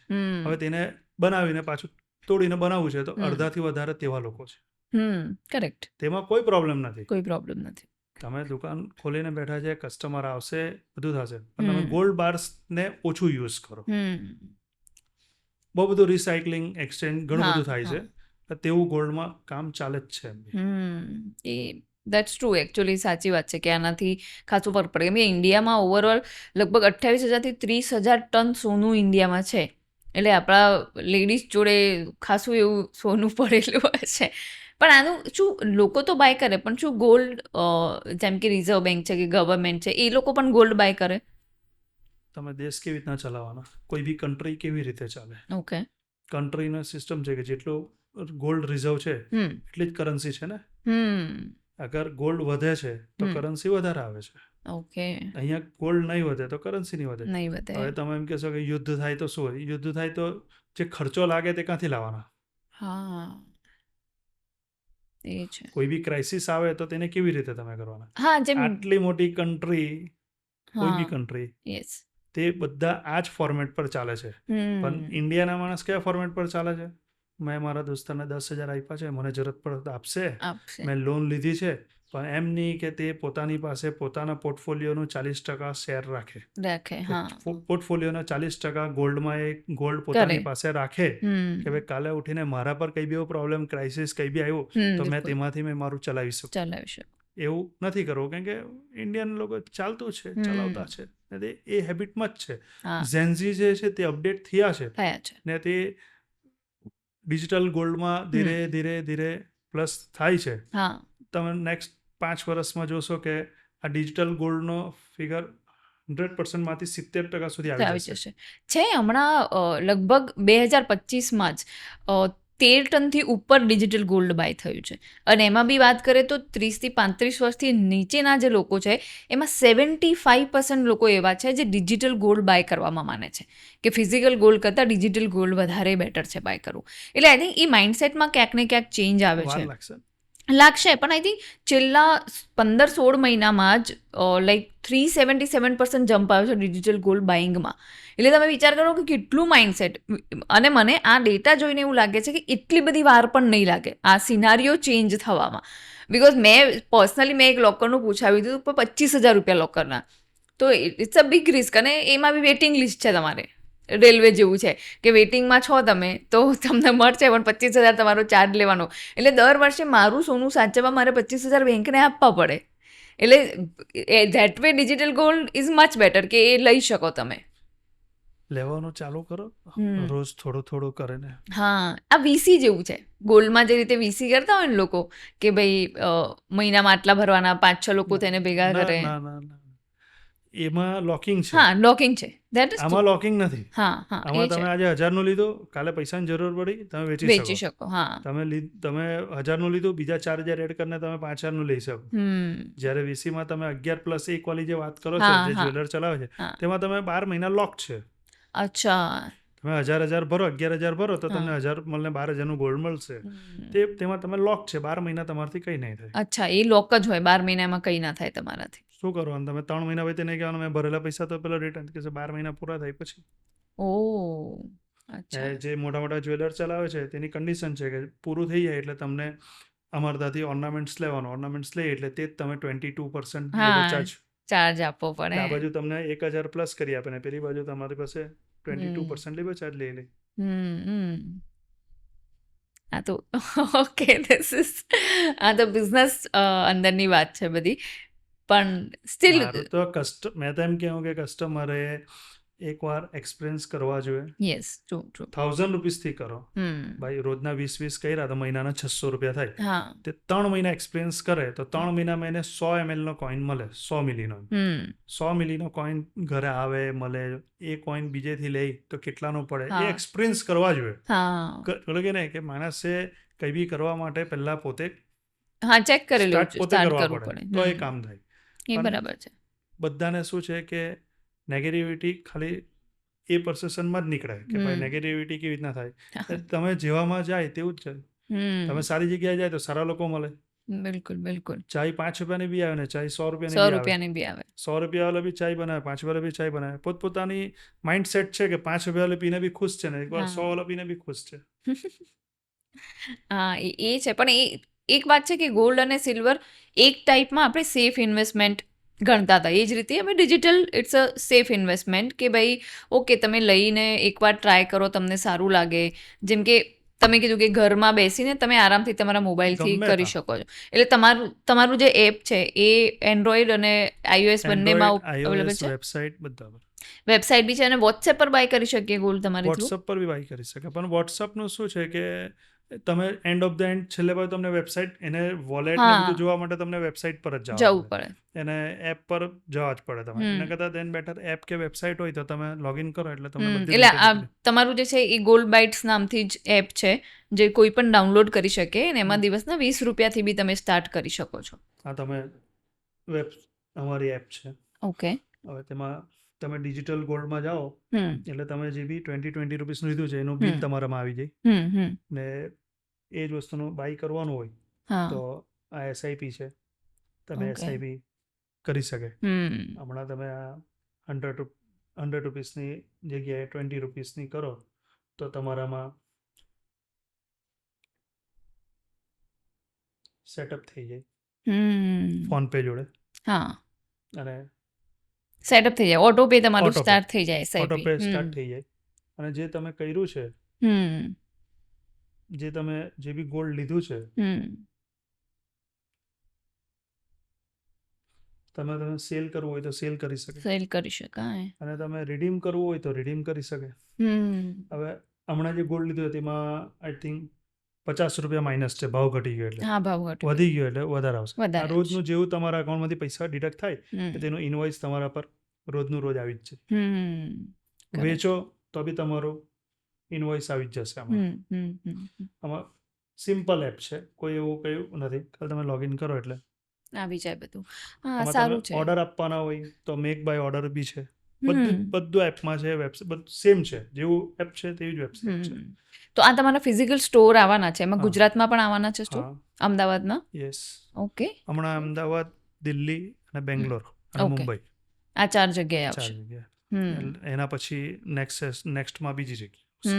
Speaker 2: હવે તેને બનાવીને પાછું તોડીને બનાવવું છે તો અડધાથી વધારે તેવા લોકો છે.
Speaker 3: કરેક્ટ.
Speaker 2: તેમાં કોઈ પ્રોબ્લેમ નથી. તમે દુકાન ખોલીને બેઠા છે, કસ્ટમર આવશે, બધું થશે, પણ તમે ગોલ્ડ બાર્સને ઓછું યુઝ કરો. બહુ બધું રિસાયકલિંગ, એક્સચેન્જ ઘણું બધું થાય છે, તેવું ગોલ્ડમાં કામ ચાલે જ છે.
Speaker 3: That's true. એકચ્યુઅલી સાચી વાત છે કે આનાથી ખાસું ફરક પડે. કેમ કે ઇન્ડિયામાં ઓવરઓલ લગભગ 28,000 થી 30,000 ટન સોનું ઇન્ડિયામાં છે. એટલે આપણા લેડીઝ જોડે ખાસું એવું સોનું પડેલું હોય છે. પણ આનું શું લોકો તો બાય કરે, પણ શું ગોલ્ડ જેમ કે રિઝર્વ બેંક છે કે ગવર્મેન્ટ છે એ લોકો પણ ગોલ્ડ બાય કરે?
Speaker 2: તમે દેશ કેવી રીતના ચલાવવાના, કોઈ બી કન્ટ્રી કેવી રીતે ચાલે?
Speaker 3: ઓકે.
Speaker 2: કન્ટ્રીનો સિસ્ટમ છે કે જેટલો ગોલ્ડ રિઝર્વ છે એટલી જ કરન્સી છે ને. અગર ગોલ્ડ વધે છે તો કરન્સી વધારે આવે છે.
Speaker 3: ઓકે,
Speaker 2: અહીંયા ગોલ્ડ નહીં વધે તો કરન્સી નહીં વધે.
Speaker 3: નહીં વધે.
Speaker 2: હવે તમે એમ કહેશો કે યુદ્ધ થાય તો શું હોય? યુદ્ધ થાય તો જે ખર્ચો લાગે તે ક્યાંથી લાવવાના?
Speaker 3: હા, એ છે.
Speaker 2: કોઈ બી ક્રાઇસિસ આવે તો તેને કેવી રીતે તમે કરવાના?
Speaker 3: હા, જેમ
Speaker 2: આટલી મોટી કન્ટ્રી, કોઈ બી
Speaker 3: હા,
Speaker 2: કન્ટ્રી,
Speaker 3: યસ.
Speaker 2: તે બધા આ જ ફોર્મેટ પર ચાલે છે. પણ ઇન્ડિયાના માણસ કયા ફોર્મેટ પર ચાલે છે? મેં મારા દોસ્તારને 10,000 આપ્યા છે, મને જરૂરત પડે તો આપશે,
Speaker 3: આપશે.
Speaker 2: મેં લોન લીધી છે. પણ એમ નહીં કે તે પોતાની પાસે પોતાના પોર્ટફોલિયોનું 40% શેર રાખે.
Speaker 3: રાખે, હા.
Speaker 2: પોર્ટફોલિયોના 40% ગોલ્ડમાં એ ગોલ્ડ પોતાની
Speaker 3: કરે.
Speaker 2: પાસે રાખે કે ભાઈ કાલે ઉઠીને મારા પર કઈ બી એવો પ્રોબ્લેમ, ક્રાઇસિસ કઈ બી આવ્યો તો મેં તેમાંથી મેં મારું ચલાવી શકું.
Speaker 3: ચલાવી શકો.
Speaker 2: એવું નથી કરવું, કેમ કે ઇન્ડિયન લોકો ચાલતું છે, ચલાવતા છે, ને તે એ હેબિટમાં જ છે.
Speaker 3: હા,
Speaker 2: ઝેન્ઝી જે છે તે અપડેટ થયા છે
Speaker 3: થયા છે.
Speaker 2: ને તે ડિજિટલ ગોલ્ડમાં ધીરે ધીરે ધીરે પ્લસ થાય છે.
Speaker 3: હા,
Speaker 2: તમે નેક્સ્ટ 5 વર્ષમાં જોશો કે આ ડિજિટલ ગોલ્ડનો ફિગર 100%માંથી 70% સુધી આવી
Speaker 3: આવી
Speaker 2: જશે.
Speaker 3: જશે. છે હમણાં લગભગ 2025માં જ 13 ટનથી ઉપર ડિજિટલ ગોલ્ડ બાય થયું છે. અને એમાં બી વાત કરીએ તો 30 થી 35 વર્ષથી નીચેના જે લોકો છે એમાં 75% લોકો એવા છે જે ડિજિટલ ગોલ્ડ બાય કરવામાં માને છે કે ફિઝિકલ ગોલ્ડ કરતાં ડિજિટલ ગોલ્ડ વધારે બેટર છે બાય કરવું. એટલે આઈ થિંક એ માઇન્ડસેટમાં ક્યાંક ને ક્યાંક ચેન્જ આવે
Speaker 2: વાર
Speaker 3: છે,
Speaker 2: લાગશે.
Speaker 3: લાગશે. પણ આઈ થિંક છેલ્લા 15-16 મહિનામાં જ લાઈક 377% જમ્પ આવ્યો છે ડિજિટલ ગોલ્ડ બાઇંગમાં. એટલે તમે વિચાર કરો કે કેટલું માઇન્ડસેટ. અને મને આ ડેટા જોઈને એવું લાગે છે કે એટલી બધી વાર પણ નહીં લાગે આ સિનારીઓ ચેન્જ થવામાં. બિકોઝ મેં એક લોકરનું પૂછાવ્યું હતું પણ 25,000 રૂપિયા લોકરના. તો ઇટ્સ અ બિગ રિસ્ક. અને એમાં બી વેઇટિંગ લિસ્ટ છે તમારે. રેલવે જેવું છે કે વેઇટિંગમાં છો તમે તો તમને મળશે, પણ 25,000 તમારો ચાર્જ લેવાનો. એટલે દર વર્ષે મારું સોનું સાચવવા મારે 25,000 બેંકને આપવા પડે. એટલે that way digital gold is much better કે એ લઈ શકો તમે.
Speaker 2: લેવાનું ચાલુ કરો રોજ થોડું થોડું કરીને.
Speaker 3: હા, આ વીસી જેવું છે. ગોલ્ડમાં જે રીતે વીસી કરતા હોય ને લોકો કે ભાઈ મહિનામાં આટલા ભરવાના, 5-6 લોકો તેને ભેગા કરે.
Speaker 2: ના ના ના, એમાં લોકિંગ છે.
Speaker 3: હા, લોકિંગ છે. ધેટ ઇઝ
Speaker 2: આમાં લોકિંગ નથી.
Speaker 3: હા, હા,
Speaker 2: આમાં
Speaker 3: એ છે.
Speaker 2: તમે આજે 1000નું લીધું, કાલે પૈસાની જરૂર પડી, તમે
Speaker 3: વેચી
Speaker 2: વેચી શકો.
Speaker 3: શકો. હા.
Speaker 2: તમે 1000નું લીધું, બીજા 4000 એડ કરીને તમે 5000નું લઈ શકો. જ્યારે વીસીમાં તમે 11+1 વાળી જે વાત કરો છો,
Speaker 3: હા,
Speaker 2: જે
Speaker 3: હા,
Speaker 2: જ્વેલર ચલાવે છે,
Speaker 3: હા.
Speaker 2: તેમાં તમે 12 મહિના લોક છે.
Speaker 3: અચ્છા.
Speaker 2: તમે 1000 ભરો, 11,000 ભરો તો
Speaker 3: હા.
Speaker 2: તમને 1000 મળને 12,000નું ગોલ્ડ મળશે. તેમાં તમે લોક છે, 12 મહિના તમારાથી કંઈ નહીં થાય.
Speaker 3: અચ્છા, એ લોક જ હોય, 12 મહિનામાં કંઈ ના થાય તમારાથી.
Speaker 2: શું કરવાનું? તમે 3 મહિના પછી નહીં કહેવાનું મેં ભરેલા પૈસા તો પેલો રિટર્ન કે 12 મહિના પૂરા થાય પછી.
Speaker 3: ઓહ, અચ્છા.
Speaker 2: જે મોટા મોટા જ્વેલર ચલાવે છે તેની કન્ડિશન છે કે પૂરું થઈ જાય એટલે તમને અમારા ત્યાંથી ઓર્નામેન્ટ્સ લેવાનું. ઓર્નામેન્ટ્સ લે એટલે તે જ તમે 22%
Speaker 3: હા,
Speaker 2: ચાર્જ.
Speaker 3: ચાર્જ આપવો
Speaker 2: આ
Speaker 3: પડે.
Speaker 2: બાજુ તમને 1000 પ્લસ કરી આપે ને પેલી બાજુ તમારી પાસે 22% લેબર ચાર્જ લઈ લે.
Speaker 3: આ તો ઓકે, આ તો બિઝનેસ અંદરની વાત છે બધી. પણ સ્ટીલ
Speaker 2: મારું તો મેં તો એમ કહું કે કસ્ટમરે એકવાર એક્સપિરિયન્સ કરવા જોઈએ.
Speaker 3: Yes, true true.
Speaker 2: 1000 રૂપીસથી કરો ભાઈ, રોજના 20 કર્યા તો મહિનાના 600 રૂપિયા થાય.
Speaker 3: હા.
Speaker 2: તે 3 મહિના એક્સપિરિયન્સ કરે તો 3 મહિનામાં એને 100 ml નો કોઈન મળે, 100 મિલીનો. 100 મિલીનો કોઈન ઘરે આવે મળે. એ કોઈન બીજેથી લે તો કેટલાનો પડે એ એક્સપિરિયન્સ કરવા જોઈએ. કે નહીં કે માણસે કંઈ બી કરવા માટે પહેલા પોતે
Speaker 3: ચેક કરી લેવું,
Speaker 2: પોતે કરવા પડે તો એ કામ થાય.
Speaker 3: એ બરાબર છે.
Speaker 2: બધાને શું છે કે નેગેટિવિટી ખાલી એ પરસેપ્શનમાં જ નીકળે કે ભાઈ નેગેટિવિટી કેવી રીતના થાય. તમે જેવામાં જાય તેવું જ છે. તમે સારી જગ્યાએ જાય તો સારા લોકો મળે.
Speaker 3: બિલકુલ બિલકુલ.
Speaker 2: ચાય 5 રૂપિયાની બી આવે ને ચાય 100
Speaker 3: રૂપિયાની બી આવે.
Speaker 2: 100 રૂપિયા વાળા બી ચાય બનાવે, 5 વાળા બી ચાય બનાવે. પોતપોતાની માઇન્ડસેટ છે કે 5 રૂપિયા વાળા પીને બી ખુશ છે ને એકવાર 100 વાળા પીને બી ખુશ છે.
Speaker 3: હા, એ છે. પણ એક વાત છે કે ગોલ્ડ અને સિલ્વર એક ટાઈપમાં આપણે સેફ ઇન્વેસ્ટમેન્ટ ગણતા હતા. એ જ રીતે અમે digital it's a safe investment કે ભાઈ ઓકે, તમે લઈને એકવાર ટ્રાય કરો, તમને સારું લાગે. જેમ કે તમે કીધું કે ઘરમાં બેસીને તમે આરામથી તમારા મોબાઈલથી કરી શકો છો. એટલે તમારું જે એપ છે એ એન્ડ્રોઈડ અને iOS બંનેમાં અવેલેબલ છે.
Speaker 2: વેબસાઇટ બધા પર.
Speaker 3: વેબસાઇટ બી છે અને વોટ્સએપ પર બાય કરી શકીએ ગોલ્ડ તમારે થ્રુ.
Speaker 2: વોટ્સએપ પર બી બાય કરી શકે. પણ વોટ્સએપનું શું છે કે તમે એન્ડ ઓફ ધ એન્ડ છેલ્લે બાજુ તમને વેબસાઇટ એને વોલેટ ને બધું જોવા માટે તમને વેબસાઇટ પર જ
Speaker 3: જવું પડે.
Speaker 2: એને એપ પર જવા જ પડે તમારે. એના કરતાં દેન બેટર એપ કે વેબસાઇટ હોય તો તમે લોગિન કરો એટલે તમને બધી
Speaker 3: એટલે આ તમારું જે છે એ ગોલ્ડ બાઇટ્સ નામથી જ એપ છે જે કોઈ પણ ડાઉનલોડ કરી શકે અને એમાં દિવસના 20 રૂપિયાથી બી તમે સ્ટાર્ટ કરી શકો છો.
Speaker 2: હા, તમે અમારી એપ છે.
Speaker 3: ઓકે.
Speaker 2: હવે તેમાં તમે ડિજિટલ ગોલ્ડમાં જાઓ એટલે તમે જે બી 20 રૂપીસનું લીધું છે એનું બિલ તમારામાં આવી જાય ને એ જ વસ્તુનું બાય કરવાનું હોય તો આ એસઆઈપી છે, તમે એસઆઈપી કરી શકે. હમણાં તમે આ 100 રૂપીસની જગ્યાએ 20 રૂપીસની કરો તો તમારામાં સેટઅપ થઈ જાય ફોન પે જોડે. અને
Speaker 3: સેટઅપ થઈ જાય, ઓટો પે તમારું
Speaker 2: Auto pay.
Speaker 3: સ્ટાર્ટ થઈ જાય,
Speaker 2: ઓટો
Speaker 3: SIP.
Speaker 2: પે સ્ટાર્ટ થઈ જાય. અને જે તમે કર્યું છે, જે તમે જે બી ગોલ્ડ લીધું છે, તમે સેલ કરવું હોય તો સેલ કરી શકે
Speaker 3: સેલ કરી શકાય.
Speaker 2: અને તમે રિડીમ કરવું હોય તો રિડીમ કરી શકે. હવે હમણાં જે ગોલ્ડ લીધું તેમાં આઈ થિંક 50 રૂપિયા માઇનસ છે, ભાવ ઘટી ગયો એટલે
Speaker 3: હા, ભાવ ઘટ્યો.
Speaker 2: વધી ગયો એટલે વધારે આવશે.
Speaker 3: વધારે
Speaker 2: આ રોજનું જેવું તમારા અકાઉન્ટમાંથી પૈસા ડિડક્ટ થાય
Speaker 3: હમ.
Speaker 2: તેનું ઇનવોઇસ તમારા પર રોજનું રોજ આવી જ છે.
Speaker 3: Correct.
Speaker 2: વેચો તો બી તમારો ઇનવોઇસ આવી જ જશે. આમાં સિમ્પલ એપ છે, કોઈ એવું કયું નથી, ખાલી તમે લોગિન કરો એટલે
Speaker 3: આવી જાય બધું. હા,
Speaker 2: આમાં
Speaker 3: સારું
Speaker 2: તમે
Speaker 3: છે.
Speaker 2: ઓર્ડર આપવાના હોય તો મેક બાય ઓર્ડર બી છે. બધું એપમાં છે, વેબસાઇટ બધું સેમ છે, જેવું એપ છે તેવી જ વેબસાઇટ છે.
Speaker 3: તો આ તમારા ફિઝિકલ સ્ટોર આવવાના છે, એમાં
Speaker 2: હા.
Speaker 3: ગુજરાતમાં પણ આવવાના છે સ્ટોર,
Speaker 2: હા,
Speaker 3: અમદાવાદમાં?
Speaker 2: યસ.
Speaker 3: ઓકે.
Speaker 2: હમણાં અમદાવાદ, દિલ્હી અને બેંગ્લોર અને
Speaker 3: Okay.
Speaker 2: મુંબઈ
Speaker 3: આ 4 જગ્યાએ
Speaker 2: 4
Speaker 3: આવશે.
Speaker 2: જગ્યાએ. એના પછી નેક્સ્ટમાં બીજી જગ્યા.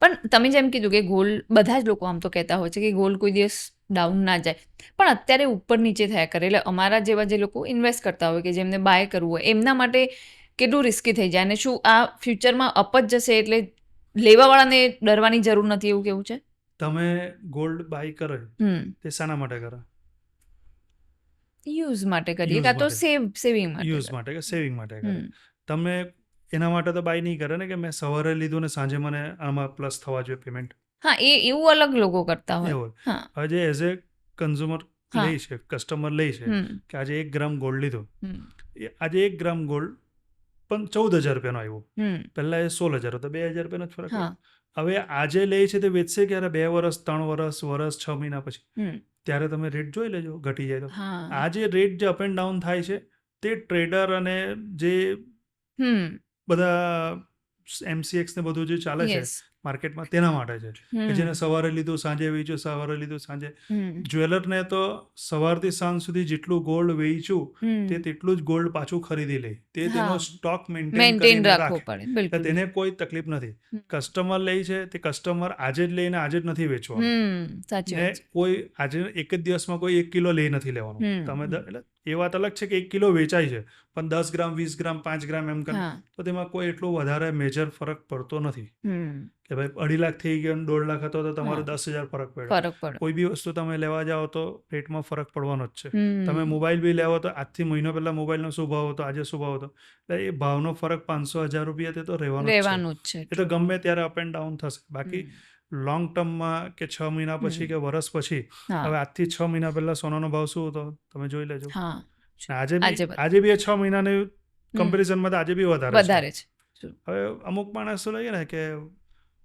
Speaker 3: પણ તમે જેમ કીધું કે ગોલ્ડ, બધા જ લોકો આમ તો કહેતા હોય છે કે ગોલ્ડ કોઈ દિવસ ડાઉન ના જાય, પણ અત્યારે ઉપર નીચે થયા કરે, એટલે અમારા જેવા જે લોકો ઇન્વેસ્ટ કરતા હોય કે જેમને બાય કરવું હોય એમના માટે કેટલું રિસ્કી થઈ જાય, અને શું આ ફ્યુચરમાં અપ જ જશે એટલે લેવાવાળાને ડરવાની જરૂર નથી, એવું કેવું છે?
Speaker 2: તમે ગોલ્ડ બાય કરે તે શાના માટે કરે?
Speaker 3: યુઝ માટે કરીએ,
Speaker 2: Use
Speaker 3: કાં તો
Speaker 2: માટે.
Speaker 3: સેવિંગ માટે
Speaker 2: યુઝ માટે કે સેવિંગ માટે કરે. તમે એના માટે તો બાય નહીં કરે ને કે મેં સવારે લીધું ને સાંજે મને આમાં પ્લસ થવા જોઈએ પેમેન્ટ.
Speaker 3: હા, એવું અલગ લોકો કરતા હોય.
Speaker 2: એવું
Speaker 3: હા.
Speaker 2: હવે જે એઝ એ કન્ઝ્યુમર
Speaker 3: હા.
Speaker 2: લે છે, કસ્ટમર લે છે કે આજે 1 ગ્રામ ગોલ્ડ લીધું, આજે 1 ગ્રામ ગોલ્ડ પણ 14,000 રૂપિયાનો આવ્યો, પહેલા એ 16,000 હતો, 2,000 રૂપિયાનો જ ફરક
Speaker 3: હા.
Speaker 2: હતો. હવે આજે લે છે તે વેચશે ક્યારે? 2 વર્ષ, 3 વર્ષ, 6 મહિના પછી. ત્યારે તમે રેટ જોઈ લેજો, ઘટી જાય તો.
Speaker 3: હા.
Speaker 2: આ જે રેટ જે અપ એન્ડ ડાઉન થાય છે તે ટ્રેડર અને જે બધા MCX ને બધું જે ચાલે છે
Speaker 3: યસ.
Speaker 2: માર્કેટમાં તેના માટે છે કે જેને સવારે લીધું સાંજે વેચ્યું, સવારે લીધું સાંજે. જ્વેલરને તો સવારથી સાંજ સુધી જેટલું ગોલ્ડ વેચ્યું તે તેટલું જ ગોલ્ડ પાછું ખરીદી લે, તે તેનો
Speaker 3: હા.
Speaker 2: સ્ટોક મેન્ટેન
Speaker 3: મેન્ટેન
Speaker 2: કરીને
Speaker 3: રાખવો
Speaker 2: રાખે.
Speaker 3: પડે,
Speaker 2: એટલે
Speaker 3: બિલકુલ.
Speaker 2: તેને કોઈ તકલીફ નથી. કસ્ટમર લે છે તે કસ્ટમર આજે જ લઈને આજે જ નથી વેચવાનું.
Speaker 3: સાચી
Speaker 2: ને
Speaker 3: વાત છે.
Speaker 2: કોઈ આજે એક જ દિવસમાં કોઈ 1 કિલો લઈ નથી લેવાનું. તમે એટલે એ વાત અલગ છે કે 1 કિલો વેચાય છે, પણ 10 ગ્રામ, 20 ગ્રામ, 5 ગ્રામ એમ કરે
Speaker 3: હા.
Speaker 2: તો તેમાં કોઈ એટલો વધારે મેજર ફરક પડતો નથી કે ભાઈ 2.5 લાખ થઈ ગયો અને 1.5 લાખ હતો તો તમારે
Speaker 3: હા.
Speaker 2: 10,000 ફરક પડ્યો.
Speaker 3: ફરક પડે.
Speaker 2: કોઈ બી વસ્તુ તમે લેવા જાઓ તો રેટમાં ફરક પડવાનો જ છે. તમે મોબાઈલ બી લેવો તો આજથી મહિનો પહેલા મોબાઈલનો શું ભાવ હતો, આજે શું ભાવ હતો, એટલે એ ભાવનો ફરક 500,000 રૂપિયા તે તો રહેવાનો જ છે.
Speaker 3: રહેવાનું જ છે.
Speaker 2: એ તો ગમે ત્યારે અપ એન્ડ ડાઉન થશે. બાકી લોંગ ટર્મમાં કે 6 મહિના પછી કે વર્ષ પછી,
Speaker 3: હા.
Speaker 2: હવે આજથી 6 મહિના પહેલા સોનાનો ભાવ શું હતો તમે જોઈ લેજો.
Speaker 3: હા.
Speaker 2: આજે
Speaker 3: આજે
Speaker 2: બી એ 6 મહિનાની કમ્પેરિઝનમાં તો આજે બી વધારે છે.
Speaker 3: છે.
Speaker 2: હવે અમુક માણસ શું લાગે ને કે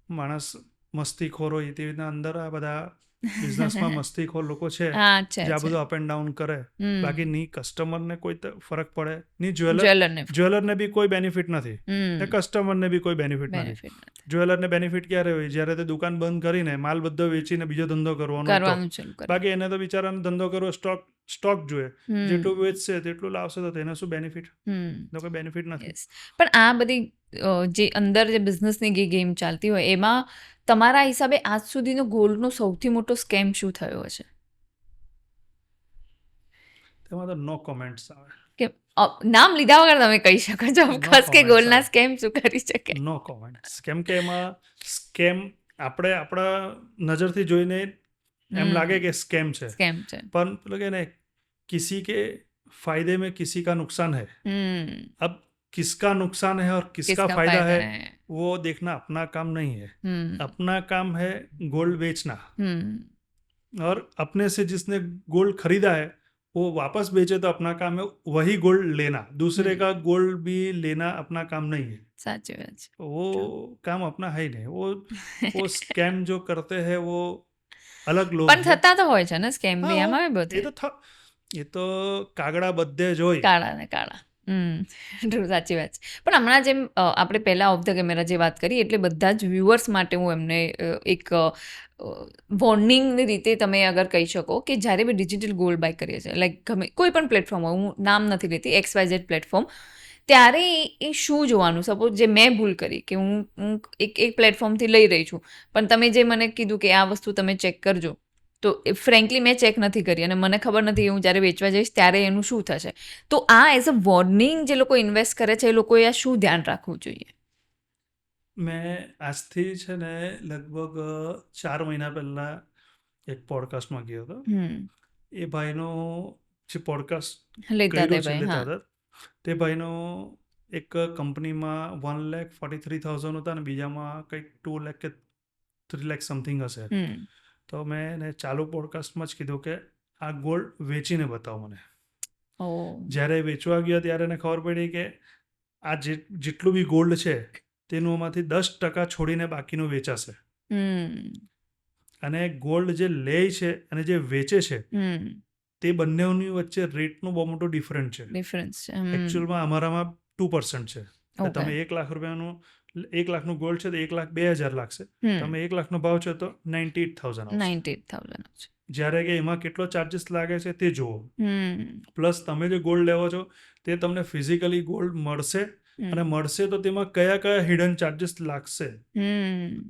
Speaker 2: માણસ મસ્તીખોર હોય તેવી રીતના અંદર આ બધા બિઝનેસમાં મસ્તીખોર લોકો છે
Speaker 3: હા, છે,
Speaker 2: જે આ
Speaker 3: છે.
Speaker 2: બધું અપ એન્ડ ડાઉન કરે. બાકી ની કસ્ટમરને કોઈ ફરક પડે ની,
Speaker 3: જ્વેલરને
Speaker 2: જ્વેલરને બી કોઈ બેનિફિટ નથી ને કસ્ટમરને બી કોઈ બેનિફિટ નથી.
Speaker 3: બેનિફિટ નથી.
Speaker 2: જ્વેલરને બેનિફિટ ક્યારે હોય? જ્યારે તે દુકાન બંધ કરીને માલ બધો વેચીને બીજો ધંધો કરવાનો હતો.
Speaker 3: કરવાનું ચાલુ કરે.
Speaker 2: બાકી એને તો બિચારાનો ધંધો કરવો, સ્ટોક જોઈએ, જેટલું વેચશે તેટલું લાવશે તો તેને શું બેનિફિટ? કોઈ બેનિફિટ નથી.
Speaker 3: Yes. પણ આ બધી જે અંદર જે બિઝનેસની ગેમ ચાલતી હોય એમાં તમારા હિસાબે આજ સુધીનો ગોલ્ડનો સૌથી મોટો સ્કેમ શું થયો હશે?
Speaker 2: તેમાં તો નો કોમેન્ટ્સ આવે.
Speaker 3: કે નામ લીધા વગર તમે કહી શકો છો ખાસ કે
Speaker 2: comments
Speaker 3: ગોલ્ડના
Speaker 2: આવે.
Speaker 3: સ્કેમ શું કરી શકે?
Speaker 2: નો કોમેન્ટ્સ. કેમ કે એમાં સ્કેમ આપણે આપણા નજરથી જોઈને એમ લાગે કે સ્કેમ છે,
Speaker 3: સ્કેમ છે.
Speaker 2: પણ પેલું કે ને किसी के फायदे में किसी का नुकसान है. अब किसका नुकसान है और किसका फायदा है वो देखना अपना काम नहीं है. अपना काम है गोल्ड बेचना, और अपने से जिसने गोल्ड खरीदा है वो वापस बेचे तो अपना काम है वही गोल्ड लेना. दूसरे का गोल्ड भी लेना अपना काम नहीं है.
Speaker 3: સાચી વાત છે.
Speaker 2: वो काम अपना है ही नहीं. वो स्कैम जो करते हैं वो अलग लोग
Speaker 3: પણ થતા તો હોય છે ને સ્કેમ બી,
Speaker 2: हाँ,
Speaker 3: આમાં બી
Speaker 2: ये
Speaker 3: બધું.
Speaker 2: तो था. એ તો કાગડા બધે જ હોય.
Speaker 3: કાળા ને કાળા. ટ્રુ, સાચી વાત છે. પણ હમણાં જેમ આપણે પહેલા ઓફ ધ કેમેરા જે વાત કરી, એટલે બધા જ વ્યુઅર્સ માટે હું એમને એક વોર્નિંગની રીતે તમે અગર કહી શકો કે જ્યારે બી ડિજિટલ ગોલ્ડ બાય કરીએ છીએ, લાઈક ગમે કોઈ પણ પ્લેટફોર્મ હોય, હું નામ નથી લેતી, XYZ પ્લેટફોર્મ, ત્યારે એ શું જોવાનું? સપોઝ જે મેં ભૂલ કરી કે હું એક પ્લેટફોર્મથી લઈ રહી છું, પણ તમે જે મને કીધું કે આ વસ્તુ તમે ચેક કરજો, તો ફ્રેન્કલી મેં ચેક નથી કરી અને મને ખબર નથી હું જ્યારે વેચવા જઈશ ત્યારે એનું શું થશે. તો આ એઝ અ વોર્નિંગ જે લોકો ઇન્વેસ્ટ કરે છે એ લોકોએ આ શું ધ્યાન રાખવું જોઈએ?
Speaker 2: મેં આજથી છે ને લગભગ 4 મહિના પહેલાં એક પોડકાસ્ટમાં ગયો હતો. એ ભાઈનો જે પોડકાસ્ટ
Speaker 3: લેતા
Speaker 2: કર્યું છે
Speaker 3: ભાઈ,
Speaker 2: લેતા
Speaker 3: હા.
Speaker 2: હતા, તે ભાઈનો એક કંપનીમાં 1,43,000 હતા અને બીજામાં કંઈક 2 લાખ કે 3 લાખ સમથિંગ હશે. તો મેં એને ચાલુ પોડકાસ્ટમાં જ કીધું કે આ ગોલ્ડ વેચીને બતાવો મને. જ્યારે વેચવા ગયા ત્યારે એને ખબર પડી કે આ જેટલું બી ગોલ્ડ છે તેનું આમાંથી 10% છોડીને બાકીનું વેચાશે. અને ગોલ્ડ જે લે છે અને જે વેચે છે તે બંનેની વચ્ચે રેટનું બહુ મોટું ડિફરન્સ છે. એકચ્યુઅલમાં અમારામાં 2% છે. તમે 1 લાખ રૂપિયાનું 1 લાખનું ગોલ્ડ છે તો 1,02,000 લાગશે. તમે 1 લાખનો ભાવ છે તો 98,000 આવશે. જ્યારે કે એમાં કેટલો ચાર્જીસ લાગે છે તે જુઓ. પ્લસ તમે જે ગોલ્ડ લેવો છો તે તમને ફિઝિકલી ગોલ્ડ મળશે, અને મળશે તો તેમાં કયા કયા હિડન ચાર્જીસ લાગશે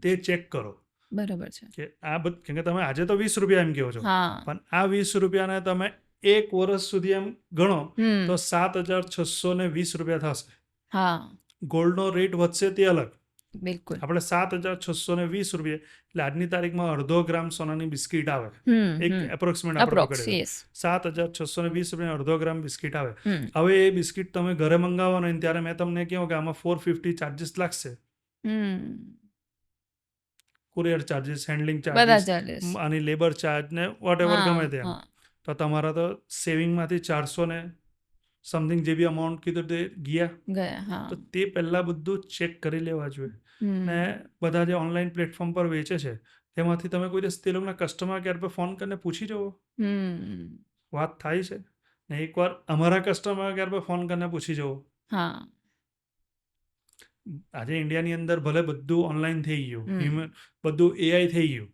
Speaker 2: તે ચેક કરો.
Speaker 3: બરાબર છે.
Speaker 2: કે આ કેમ કે તમે આજે તો 20 રૂપિયા એમ કહો છો, પણ આ 20 રૂપિયાને તમે 1 વર્ષ સુધી એમ ગણો તો 7,620 રૂપિયા થશે. ગોલ્ડનો રેટ વધશે તે અલગ.
Speaker 3: બિલકુલ.
Speaker 2: આપણે 7,620 રૂપિયા એટલે આજની તારીખમાં 1/2 ગ્રામ સોનાની બિસ્કીટ આવે. એક એપ્રોક્સિમેટ આપણે પકડીએ 7,620 રૂપિયા 1/2 ગ્રામ બિસ્કીટ આવે. હવે એ બિસ્કીટ તમે ઘરે મંગાવવાનો ને ત્યારે મેં તમને કહ્યું કે આમાં 450 ચાર્જીસ લાગશે. કુરિયર ચાર્જીસ, હેન્ડલિંગ ચાર્જીસ અને લેબર ચાર્જ ને વોટ એવર ગમે તે. તો તમારા તો સેવિંગમાંથી 400 ને સમથિંગ જે બી અમાઉન્ટ કીધું તે ગયા. તો તે પહેલાં બધું ચેક કરી લેવા જોઈએ. ને બધા જે ઓનલાઈન પ્લેટફોર્મ પર વેચે છે તેમાંથી તમે કોઈ દિવસ તે લોકોના કસ્ટમર કેર પર ફોન કરીને પૂછી જુઓ. વાત થાય છે ને એકવાર અમારા કસ્ટમર કેર પર ફોન કરીને પૂછી જુઓ. આજે ઇન્ડિયાની અંદર ભલે બધું ઓનલાઈન થઈ ગયું, બધું AI થઈ ગયું,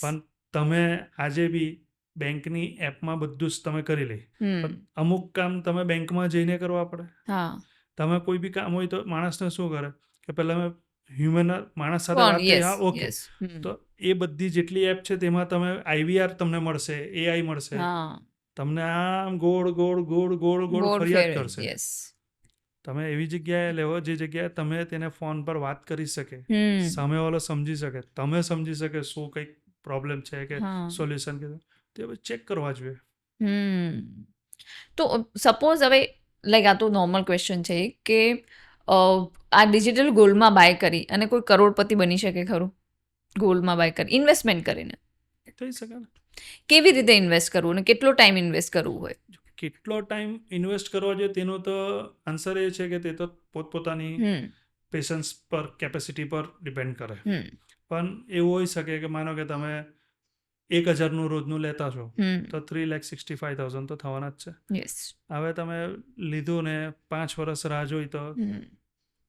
Speaker 2: પણ તમે આજે બી બેંકની એપમાં બધું જ તમે કરી લે. પણ અમુક કામ તમે બેંકમાં જઈને કરવા પડે. તમે કોઈ બી કામ હોય તો માણસને શું કરે કે પહેલાં હ્યુમન માણસ સાથે વાત કરી, હા ઓકે, તો એ બધી જેટલી એપ છે તેમાં તમે IVR તમને મળશે, AI મળશે, તમને આમ ગોળ ગોળ ગોળ ગોળ ગોળ ફરિયાદ કરશે. તમે એવી જગ્યાએ લેવો જે જગ્યાએ તમે તેને ફોન પર વાત કરી શકે, સામેવાળો સમજી શકે, તમે સમજી શકે શું કંઈક પ્રોબ્લેમ છે કે સોલ્યુશન કે તે ચેક કરવા જોઈએ.
Speaker 3: તો સપોઝ હવે લાઈક આ તો નોર્મલ ક્વેશ્ચન છે કે આ ડિજિટલ ગોલ્ડમાં બાય કરી અને કોઈ કરોડપતિ બની શકે ખરું? ગોલ્ડમાં બાય કરી ઇન્વેસ્ટમેન્ટ કરીને
Speaker 2: થઈ શકે ને.
Speaker 3: કેવી રીતે ઇન્વેસ્ટ કરવું અને કેટલો ટાઈમ ઇન્વેસ્ટ કરવું હોય?
Speaker 2: કેટલો ટાઈમ ઇન્વેસ્ટ કરવો જોઈએ તેનો તો આન્સર એ છે કે તે તો પોતપોતાની પેશન્સ પર, કેપેસિટી પર ડિપેન્ડ કરે. પણ એવું હોઈ શકે કે માનો કે તમે 1,000નું રોજનું લેતા છો તો 3,65,000 તો થવાના જ છે. હવે તમે લીધું ને 5 વર્ષ રાહ જોઈ તો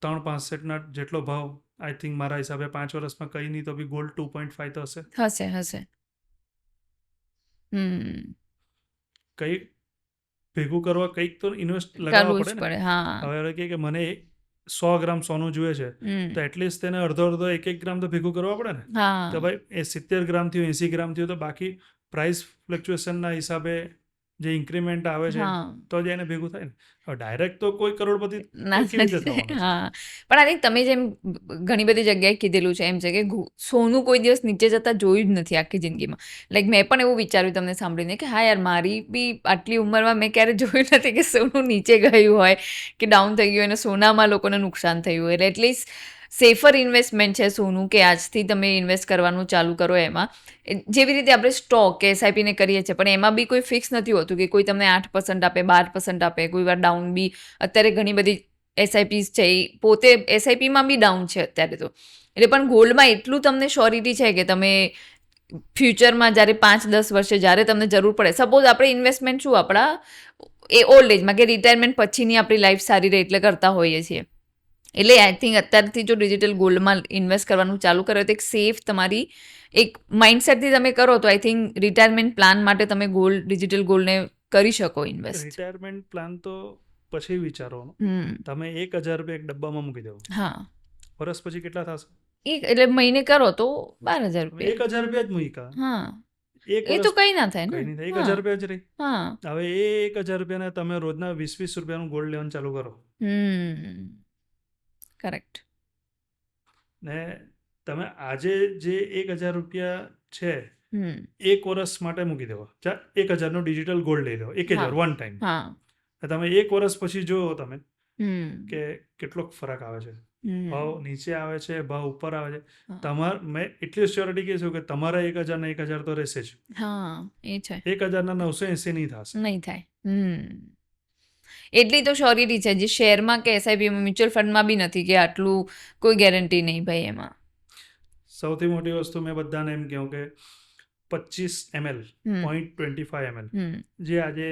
Speaker 2: 3-5 જેટલો ભાવ, આઈ થિંક મારા હિસાબે 5 વર્ષમાં કંઈ નહીં તો બી ગોલ્ડ 2.5 તો
Speaker 3: હશે.
Speaker 2: કંઈક ભેગું કરવા કંઈક તો ઇન્વેસ્ટ લગાવવા પડે ને. હવે કે મને 100 ગ્રામ સોનું જોઈએ છે તો એટલીસ્ટ તેને અડધો 1 ગ્રામ તો ભેગું કરવા પડે ને. તો ભાઈ એ 70 ગ્રામ થયું, 80 ગ્રામ થયું, તો બાકી પ્રાઇસ ફ્લક્ચ્યુએશનના હિસાબે જે ઇન્ક્રીમેન્ટ આવે છે તો જ એને ભેગું થાય ને. હવે ડાયરેક્ટ તો કોઈ કરોડપતિ કેવી રીતે થવાનું?
Speaker 3: પણ આઈ થિંક તમે જેમ ઘણી બધી જગ્યાએ કીધેલું છે એમ છે કે સોનું કોઈ દિવસ નીચે જતા જોયું જ નથી આખી જિંદગીમાં. લાઈક મેં પણ એવું વિચાર્યું તમને સાંભળીને કે હા યાર, મારી બી આટલી ઉંમરમાં મેં ક્યારે જોયું નથી કે સોનું નીચે ગયું હોય કે ડાઉન થઈ ગયું અને સોનામાં લોકોને નુકસાન થયું હોય. એટલે એટલીસ્ટ સેફર ઇન્વેસ્ટમેન્ટ છે સોનું, કે આજથી તમે ઇન્વેસ્ટ કરવાનું ચાલુ કરો એમાં. જેવી રીતે આપણે સ્ટોક કે SIP ને કરીએ છીએ, પણ એમાં બી કોઈ ફિક્સ નથી હોતું કે કોઈ તમને 8% આપે, 12% આપે, કોઈ વાર ડાઉન બી. અત્યારે ઘણી બધી SIPs છે એ પોતે SIPમાં બી ડાઉન છે અત્યારે તો. એટલે પણ ગોલ્ડમાં એટલું તમને શ્યોરિટી છે કે તમે ફ્યુચરમાં જ્યારે 5-10 વર્ષે જ્યારે તમને જરૂર પડે, સપોઝ આપણે ઇન્વેસ્ટમેન્ટ શું આપણા એ ઓલ્ડ એજમાં કે રિટાયરમેન્ટ પછીની આપણી લાઈફ સારી રહે એટલે કરતા હોઈએ છીએ. એટલે આઈ થિંક અત્યારથી જો ડિજિટલ ગોલ્ડમાં ઇન્વેસ્ટ કરવાનું ચાલુ કરો તો એક સેફ તમારી એક માઇન્ડસેટથી તમે કરો તો આઈ થિંક રિટાયરમેન્ટ પ્લાન માટે તમે ડિજિટલ ગોલ્ડને કરી શકો ઇન્વેસ્ટ.
Speaker 2: રિટાયરમેન્ટ પ્લાન તો પછી વિચારવાનો. તમે 1,000 રૂપિયા એક ડબ્બામાં મૂકી દો,
Speaker 3: હા,
Speaker 2: વર્ષ પછી કેટલા થશે?
Speaker 3: એટલે મહિને કરો તો 12,000 રૂપિયા.
Speaker 2: 1,000 રૂપિયા જ મૂક્યા,
Speaker 3: હા,
Speaker 2: એક
Speaker 3: એ તો કઈ ના થાય
Speaker 2: કઈ
Speaker 3: ને.
Speaker 2: નહીં થાય, 1,000 રૂપિયા જ રહી.
Speaker 3: હા,
Speaker 2: હવે એ 1,000 રૂપિયાને તમે રોજના 20-20 રૂપિયાનું ગોલ્ડ લેવાનું ચાલુ કરો
Speaker 3: કરેક્ટ.
Speaker 2: ને તમે આજે જે 1,000 રૂપિયા છે 1 વર્ષ માટે મૂકી દેવા. 1,000 નું ડિજિટલ ગોલ્ડ લઈ લો, 1,000 વન ટાઈમ.
Speaker 3: હા,
Speaker 2: તમે 1 વર્ષ પછી જુઓ તમે કે કેટલો ફરક આવે છે, ભાવ નીચે આવે છે, ભાવ ઉપર આવે છે. મેં એટલી શ્યોરિટી કહીશું કે તમારા 1,000 ને 1,000 તો રહેશે જ.
Speaker 3: હા, એ છે.
Speaker 2: 1,000 ના 980 નહીં થશે,
Speaker 3: નહીં થાય. એટલી તો શ્યોરિટી છે જે શેરમાં કે એસઆઈપીમાં મ્યુચ્યુઅલ ફંડમાં બી નથી કે આટલું કોઈ ગેરંટી નહીં ભાઈ એમાં.
Speaker 2: સૌથી મોટી વસ્તુ મેં બધાને એમ કહું કે 25 ml 0.25 ml જે આજે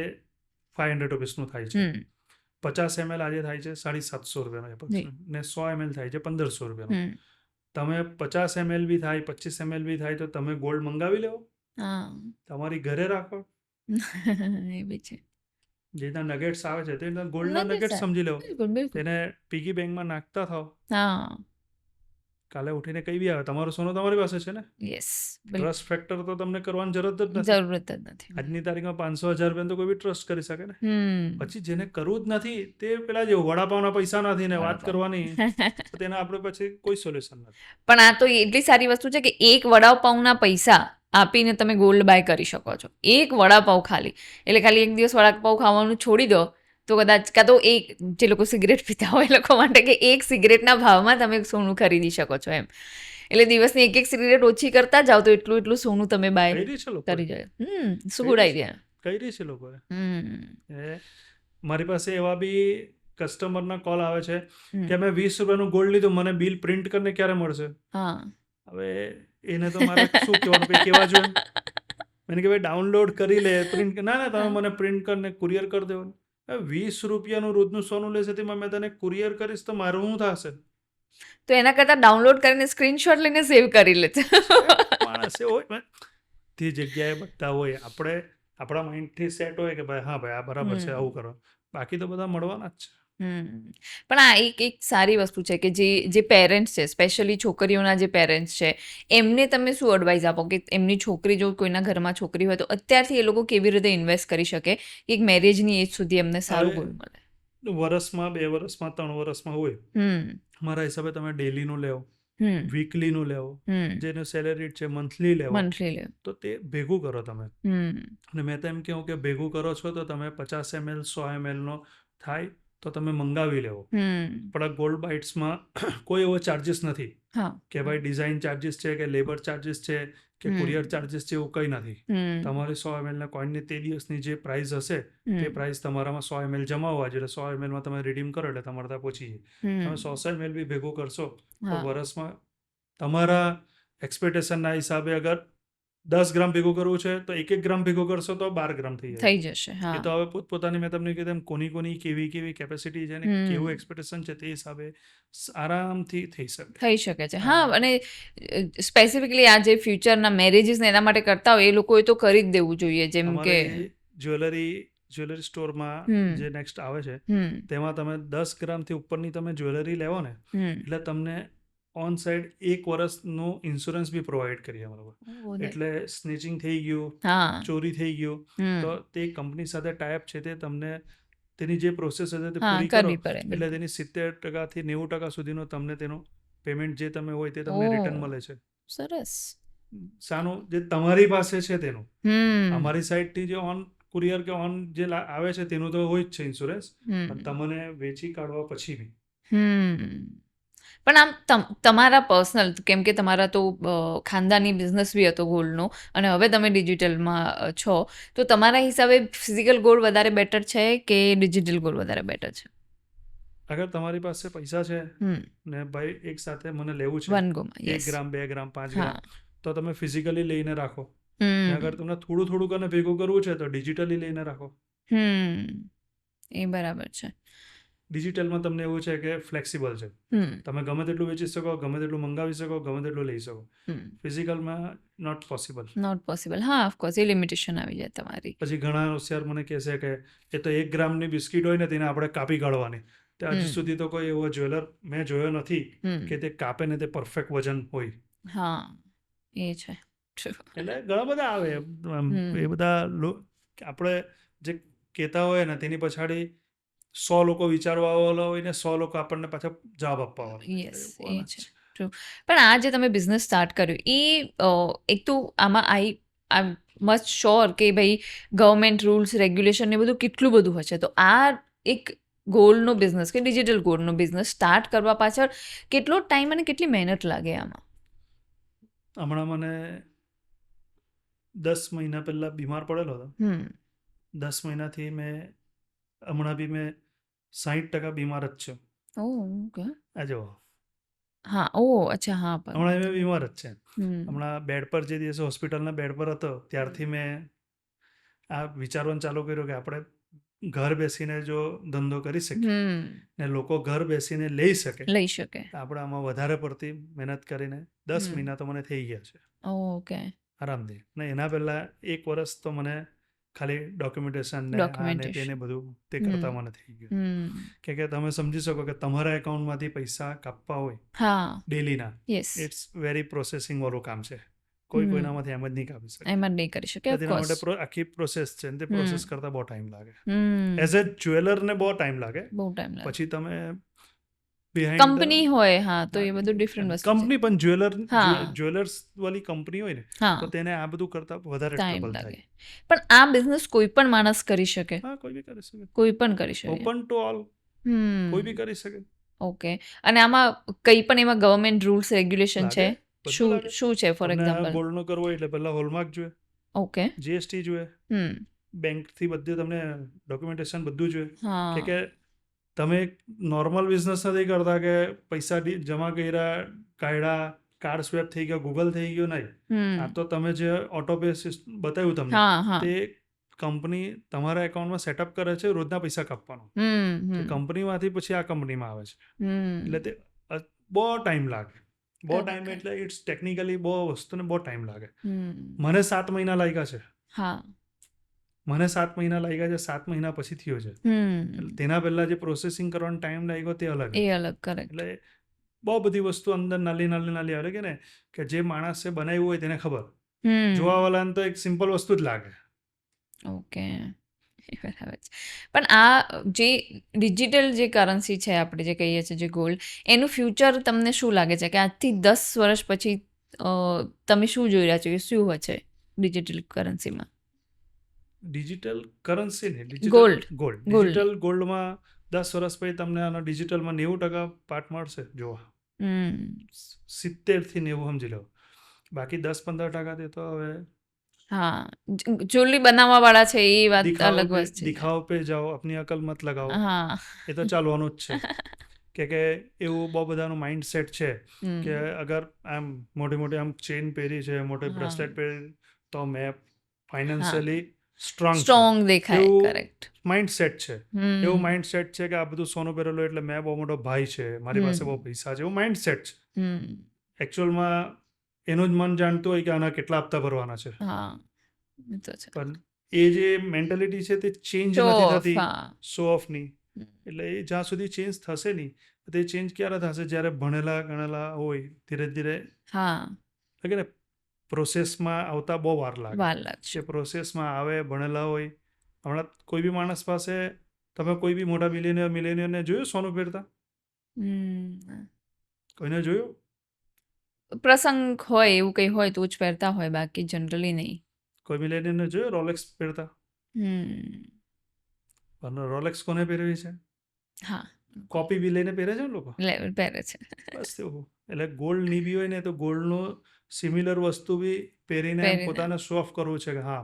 Speaker 2: 500 રૂપીસનું થાય છે, 50 ml આજે થાય છે 750 રૂપિયાનો, ને 100 ml થાય છે 1,500 રૂપિયાનો. તમે 50 ml બી થાય, 25 ml બી થાય તો તમે ગોલ્ડ મંગાવી લેવો, તમારી ઘરે રાખો.
Speaker 3: એ બી છે.
Speaker 2: જે નગેટ્સ આવે છે તે ગોલ્ડના નગેટ્સ સમજી લેવો, તેને પીગી બેંકમાં નાખતા થાવ.
Speaker 3: હા,
Speaker 2: કાલે ઉઠીને કઈ બી આવે, તમારું સોનું તમારી પાસે છે ને.
Speaker 3: યસ,
Speaker 2: ટ્રસ્ટ ફેક્ટર તો તમને કરવાની જરૂરત જ નથી.
Speaker 3: જરૂરત જ નથી.
Speaker 2: આજની તારીખમાં 500,000 રૂપિયા તો કોઈ બી ટ્રસ્ટ કરી શકે ને. પછી જેને કરવું જ નથી તે પેલા જે વડાપાવના પૈસા નથી ને વાત કરવાની, તેના આપણે પછી કોઈ સોલ્યુશન નથી.
Speaker 3: પણ આ તો એટલી સારી વસ્તુ છે કે એક વડાપાવના પૈસા આપીને તમે ગોલ્ડ બાય કરી શકો છો. એક વડાપાવ ખાલી, એટલે ખાલી એક દિવસ વડાપાવ ખાવાનું છોડી દો તો કદાચ કાં તો એક જે લોકો સિગરેટ પીતા હોય એ લોકો માટે કે એક સિગરેટના ભાવમાં તમે સોનું ખરીદી શકો છો એમ. એટલે દિવસની એક સિગરેટ ઓછી કરતા જાઓ તો એટલું સોનું તમે બાય કરી જાય. શું ગુડ આઈડિયા
Speaker 2: કઈ રહી છે લોકોએ. મારી પાસે એવા બી કસ્ટમરના કોલ આવે છે કે મેં 20 રૂપિયાનું ગોલ્ડ લીધું, મને બિલ પ્રિન્ટ કરીને ક્યારે મળશે? હવે એને તો મારે શું કહેવાનું, ભાઈ કેવા જોઈએ મને કે ભાઈ ડાઉનલોડ કરી લે, પ્રિન્ટ. ના તમે મને પ્રિન્ટ કરીને કુરિયર કરી દેવાનું. 20 રૂપિયાનું રોજનું સોનું લેશે તેમાં મેં તને કુરિયર કરીશ તો મારું શું થશે?
Speaker 3: તો એના કરતાં ડાઉનલોડ કરીને સ્ક્રીનશોટ લઈને સેવ કરી લે.
Speaker 2: માણસ હોય તે જગ્યાએ બધા હોય, આપણે આપણા માઇન્ડથી સેટ હોય કે ભાઈ હા ભાઈ આ બરાબર છે, આવું કરો. બાકી તો બધા મળવાના જ છે.
Speaker 3: પણ આ એક સારી વસ્તુ છે કે જે પેરેન્ટ્સ છે, સ્પેશિયલી છોકરીઓના જે પેરેન્ટ્સ છે, એમને તમે શું એડવાઇસ આપો કે એમની છોકરી જો કોઈના ઘરમાં છોકરી હોય તો અત્યારથી એ લોકો કેવી રીતે ઇન્વેસ્ટ કરી શકે એક મેરેજની એજ સુધી એમને સારું ગોલ્ડ મળે?
Speaker 2: વર્ષમાં 2 વર્ષમાં 3 વર્ષમાં હોય, મારા હિસાબે તમે ડેલીનું લેવો, વીકલીનું લેવો, જેનું સેલેરી છે મંથલી લેવો, તો તે ભેગું કરો તમે. અને મેં તો એમ કહું કે ભેગું કરો છો તો તમે 50 ml 100 ml નો થાય તો તમે મંગાવી લેવો. પણ ગોલ્ડ બાઇટ્સમાં કોઈ એવો ચાર્જિસ નથી કે ભાઈ ડિઝાઇન ચાર્જિસ છે કે લેબર ચાર્જિસ છે કે કુરિયર ચાર્જિસ છે, એવું કંઈ નથી. તમારી 100 ml ના કોઈનની તે દિવસની જે પ્રાઇસ હશે તે પ્રાઇસ તમારામાં 100 ml જમા હોવા જોઈએ. 100 ml માં તમે રીડીમ કરો એટલે તમારે ત્યાં પહોંચી જાય. તમે 100 ml બી ભેગું કરશો તો વર્ષમાં તમારા એક્સપેક્ટેશનના હિસાબે અગર 10 ગ્રામ ભેગું કરવું છે તો 1 ગ્રામ ભેગું કરશો તો 12 ગ્રામ થઈ
Speaker 3: જશે.
Speaker 2: એ તો હવે પોતપોતાની, મેં તમને કીધું કોની કેવી કેપેસિટી છે ને કેવું એક્સપેક્ટેશન છે તે હિસાબે આરામથી થઈ શકે
Speaker 3: છે. હા, અને સ્પેસિફિકલી આ જે ફ્યુચરના મેરેજીસ ને એના માટે કરતા હોય એ લોકોએ તો કરી જ દેવું જોઈએ. જેમ કે
Speaker 2: જ્વેલરી સ્ટોરમાં જે નેક્સ્ટ આવે છે તેમાં તમે 10 ગ્રામથી ઉપરની તમે જ્વેલરી લેવો ને એટલે તમને ઓન સાઇડ 1 વર્ષનું ઇન્સ્યોરન્સ બી પ્રોવાઈડ કરીએ અમે લોકો. એટલે સ્નેચિંગ થઈ ગયું, ચોરી થઈ ગયું તો તે કંપની સાથે ટાઈપ છે તે તમને તેની જે પ્રોસેસ હશે તે પૂરી કરો એટલે તેની 70% થી 90% સુધીનો તમને તેનો પેમેન્ટ જે તમે હોય તે તમને રિટર્ન મળે છે.
Speaker 3: સરસ.
Speaker 2: સાનું જે તમારી પાસે છે તેનું. અમારી સાઈડથી જે ઓન કુરિયર કે ઓન જે આવે છે તેનું તો હોય જ છે ઇન્સ્યોરન્સ, પણ તમને વેચી કાઢવા પછી બી.
Speaker 3: પણ આમ તમારા પર્સનલ, કેમ કે તમારા તો ખાનદાની બિઝનેસ બી હતો ગોલ્ડનો અને હવે તમે ડિજિટલમાં છો, તો તમારા હિસાબે ફિઝિકલ ગોલ્ડ વધારે બેટર છે કે ડિજિટલ ગોલ્ડ વધારે બેટર છે?
Speaker 2: અગર તમારી પાસે પૈસા છે ને ભાઈ એક સાથે મને લેવું છે 1 ગ્રામ 2 ગ્રામ 5 ગ્રામ, તો તમે ફિઝિકલી લઈને રાખો, ને અગર તમને થોડું થોડું કરીને ભેગું કરવું છે તો ડિજિટલી લઈને રાખો.
Speaker 3: એ બરાબર છે.
Speaker 2: ડિજિટલમાં તમને એવું છે કે ફ્લેક્સિબલ છે, તમે ગમે તેટલું વેચી શકો, ગમે તેટલું મંગાવી શકો, ગમે તેટલું લઈ શકો. ફિઝિકલમાં નોટ પોસિબલ.
Speaker 3: હા, ઓફકોર્સ એ લિમિટેશન આવી જાય તમારી.
Speaker 2: પછી ઘણા હોશિયાર મને કહેશે કે એ તો 1 ગ્રામની બિસ્કિટ હોય ને તેને આપણે કાપી કાઢવાની. તે હજી સુધી તો કોઈ એવો જ્વેલર મેં જોયો નથી કે તે કાપે ને તે પરફેક્ટ વજન હોય.
Speaker 3: હા, એ છે.
Speaker 2: એટલે ઘણા બધા આવે એ બધા આપણે જે કહેતા હોય ને તેની પછાડી 100 લોકો વિચારવા વાળા હોય ને 100 લોકો આપણને પાછા જવાબ આપવા વાળા.
Speaker 3: યસ, એ છે. ટ્રુ. પણ આ જે તમે બિઝનેસ સ્ટાર્ટ કર્યું એ એક તો આમાં આઈ મચ શ્યોર કે ભાઈ ગવર્મેન્ટ રૂલ્સ રેગ્યુલેશન એ બધું કેટલું બધું હશે, તો આ એક ગોલ્ડનો બિઝનેસ કે ડિજિટલ ગોલ્ડનો બિઝનેસ સ્ટાર્ટ કરવા પાછળ કેટલો ટાઈમ અને કેટલી મહેનત લાગે આમાં?
Speaker 2: હમણાં મને 10 મહિના પહેલાં બીમાર પડેલો હતો. 10 મહિનાથી હમણાં બી મેં 60% બીમાર જ છું.
Speaker 3: ઓકે.
Speaker 2: આ જો
Speaker 3: હા, અચ્છા, હા.
Speaker 2: હમણાં મેં બીમાર જ છે. હમણાં બેડ પર જે દિવસે હોસ્પિટલના બેડ પર હતો ત્યારથી મેં આ વિચારવાનું ચાલુ કર્યું કે આપણે ઘર બેસીને જો ધંધો કરી શકીએ ને લોકો ઘર બેસીને લઈ શકે આપણે આમાં વધારે પડતી મહેનત કરીને 10 મહિના તો મને થઈ ગયા છે.
Speaker 3: ઓકે.
Speaker 2: આરામથી. ને એના પહેલાં 1 વર્ષ તો મને ખાલી ડોક્યુમેન્ટેશન ને તેને બધું તે કરતા મને થઈ ગયું. કે તમે સમજી શકો કે તમારા એકાઉન્ટમાંથી પૈસા કાપવા હોય ડેલીના, ઇટ્સ વેરી પ્રોસેસિંગ વાળું કામ છે. કોઈનામાંથી એમ જ નહીં કાપી શકે,
Speaker 3: એમ જ નહીં કરી શકે.
Speaker 2: તેના માટે આખી પ્રોસેસ છે, તે પ્રોસેસ કરતા બહુ ટાઈમ લાગે. એઝ એ જ્વેલરને બહુ ટાઈમ લાગે. પછી તમે
Speaker 3: કંપની હોય, હા, તો એ બધું ડિફરન્ટ વસ્તુ.
Speaker 2: કંપની પણ જ્વેલર્સ વાળી કંપની હોય ને તો તેને આ બધું કરતા વધારે ટ્રબલ થાય.
Speaker 3: પણ આ બિઝનેસ કોઈ પણ માણસ કરી શકે?
Speaker 2: હા, કોઈ બી કરી શકે.
Speaker 3: કોઈ પણ કરી શકે.
Speaker 2: Open to all. કોઈ બી કરી શકે.
Speaker 3: ઓકે. અને આમાં કઈ પણ એમાં ગવર્મેન્ટ રૂલ્સ રેગ્યુલેશન છે? શું છે? ફોર એક્ઝામ્પલ
Speaker 2: ગોલ્ડનો કરવો એટલે પહેલા હોલમાર્ક જોઈએ.
Speaker 3: ઓકે.
Speaker 2: જીએસટી જોઈએ. બેંકથી બધું તમને ડોક્યુમેન્ટેશન બધું જોઈએ કે તમે નોર્મલ બિઝનેસ નથી કરતા કે પૈસા જમા કર્યા, કાઢ્યા, કાર્ડ સ્વેપ થઈ ગયો, ગૂગલ થઈ ગયો, નહીં. આ તો તમે જે ઓટો પે બતાવ્યું તમને તે કંપની તમારા એકાઉન્ટમાં સેટઅપ કરે છે રોજના પૈસા કાપવાનો. કંપનીમાંથી પછી આ કંપનીમાં આવે છે. એટલે તે બહુ ટાઈમ લાગે. બહુ ટાઈમ એટલે ઇટ્સ ટેકનિકલી બહુ વસ્તુને બહુ ટાઈમ લાગે. મને 7 મહિના લાગ્યા છે. મને 7 મહિના લાગ્યા છે. 7 મહિના પછી થયો છે. તેના પહેલા જે પ્રોસેસિંગ કરવાનો ટાઈમ લાગ્યો તે અલગ. એટલે બહુ બધી વસ્તુ અંદર નાલી આવે કે ને કે જે માણસે બનાવ્યું હોય તેને ખબર. જોવાવાળાને તો એક સિમ્પલ વસ્તુ જ લાગે.
Speaker 3: ઓકે, બરાબર છે. પણ આ જે ડિજિટલ જે કરન્સી છે આપણે જે કહીએ છીએ જે ગોલ્ડ, એનું ફ્યુચર તમને શું લાગે છે કે આજથી 10 વર્ષ પછી તમે શું જોઈ રહ્યા છો કે શું હશે ડિજિટલ કરન્સીમાં?
Speaker 2: ડિજિટલ કરન્સી ને
Speaker 3: ગોલ્ડ.
Speaker 2: ડિજિટલ ગોલ્ડમાં 10 વર્ષ પછી તમને આનો ડિજિટલમાં 90% પાર્ટ મળશે જોવા. 70 થી 90 સમજી લો. બાકી 10-15% તે તો હવે
Speaker 3: ચોલી બનાવવા વાળા છે એ વાત અલગ વસ્તુ છે.
Speaker 2: દિખાવ પે જાઓ, અપની અકલ મત લગાવો, એ તો ચાલવાનું જ છે. કે એવું બહુ બધાનું માઇન્ડ સેટ છે કે અગર આમ મોટી આમ ચેઇન પહેરી છે, મોટી બ્રેસલેટ પહેરી તો મેં ફાઇનાન્શિયલી સ્ટ્રોંગ દેખાય. કરેક્ટ માઇન્ડ સેટ છે. એવું માઇન્ડ સેટ છે કે આ બધું સોનું પહેરેલું એટલે મેં બહુ મોટો ભાઈ છે, મારી પાસે બહુ પૈસા છે, એવું માઇન્ડ સેટ છે. એકચ્યુઅલમાં એનું જ મન જાણતું હોય કે આના કેટલા હપ્તા ભરવાના છે. પણ એ જે મેન્ટાલિટી છે તે ચેન્જ નથી થતી, શો ઓફની. એટલે એ જ્યાં સુધી ચેન્જ થશે નહીં, તે ચેન્જ ક્યારે થશે? જ્યારે ભણેલા ગણેલા હોય ધીરે ધીરે કે ને પ્રોસેસમાં આવતા બહુ વાર લાગે. પ્રોસેસમાં આવે, ભણેલા હોય. હમણાં કોઈ બી માણસ પાસે તમે કોઈ બી મોટા મિલેનિયરને જોયું સોનું પહેરતા? કોઈને જોયું?
Speaker 3: પ્રસંગ હોય એવું કંઈ હોય તો જ પહેરતા હોય, બાકી જનરલી નહીં.
Speaker 2: કોઈ મિલેનિયરને જોયું રોલેક્સ પહેરતા? રોલેક્સ કોને પહેરવી છે? કોપી બી લઈને પહેરે છે ને લોકો.
Speaker 3: પહેરે છે.
Speaker 2: બસ એવું. એટલે ગોલ્ડ ની બી હોય ને તો ગોલ્ડનું સિમિલર વસ્તુ બી પહેરીને પોતાને શો ઓફ કરવું છે કે હા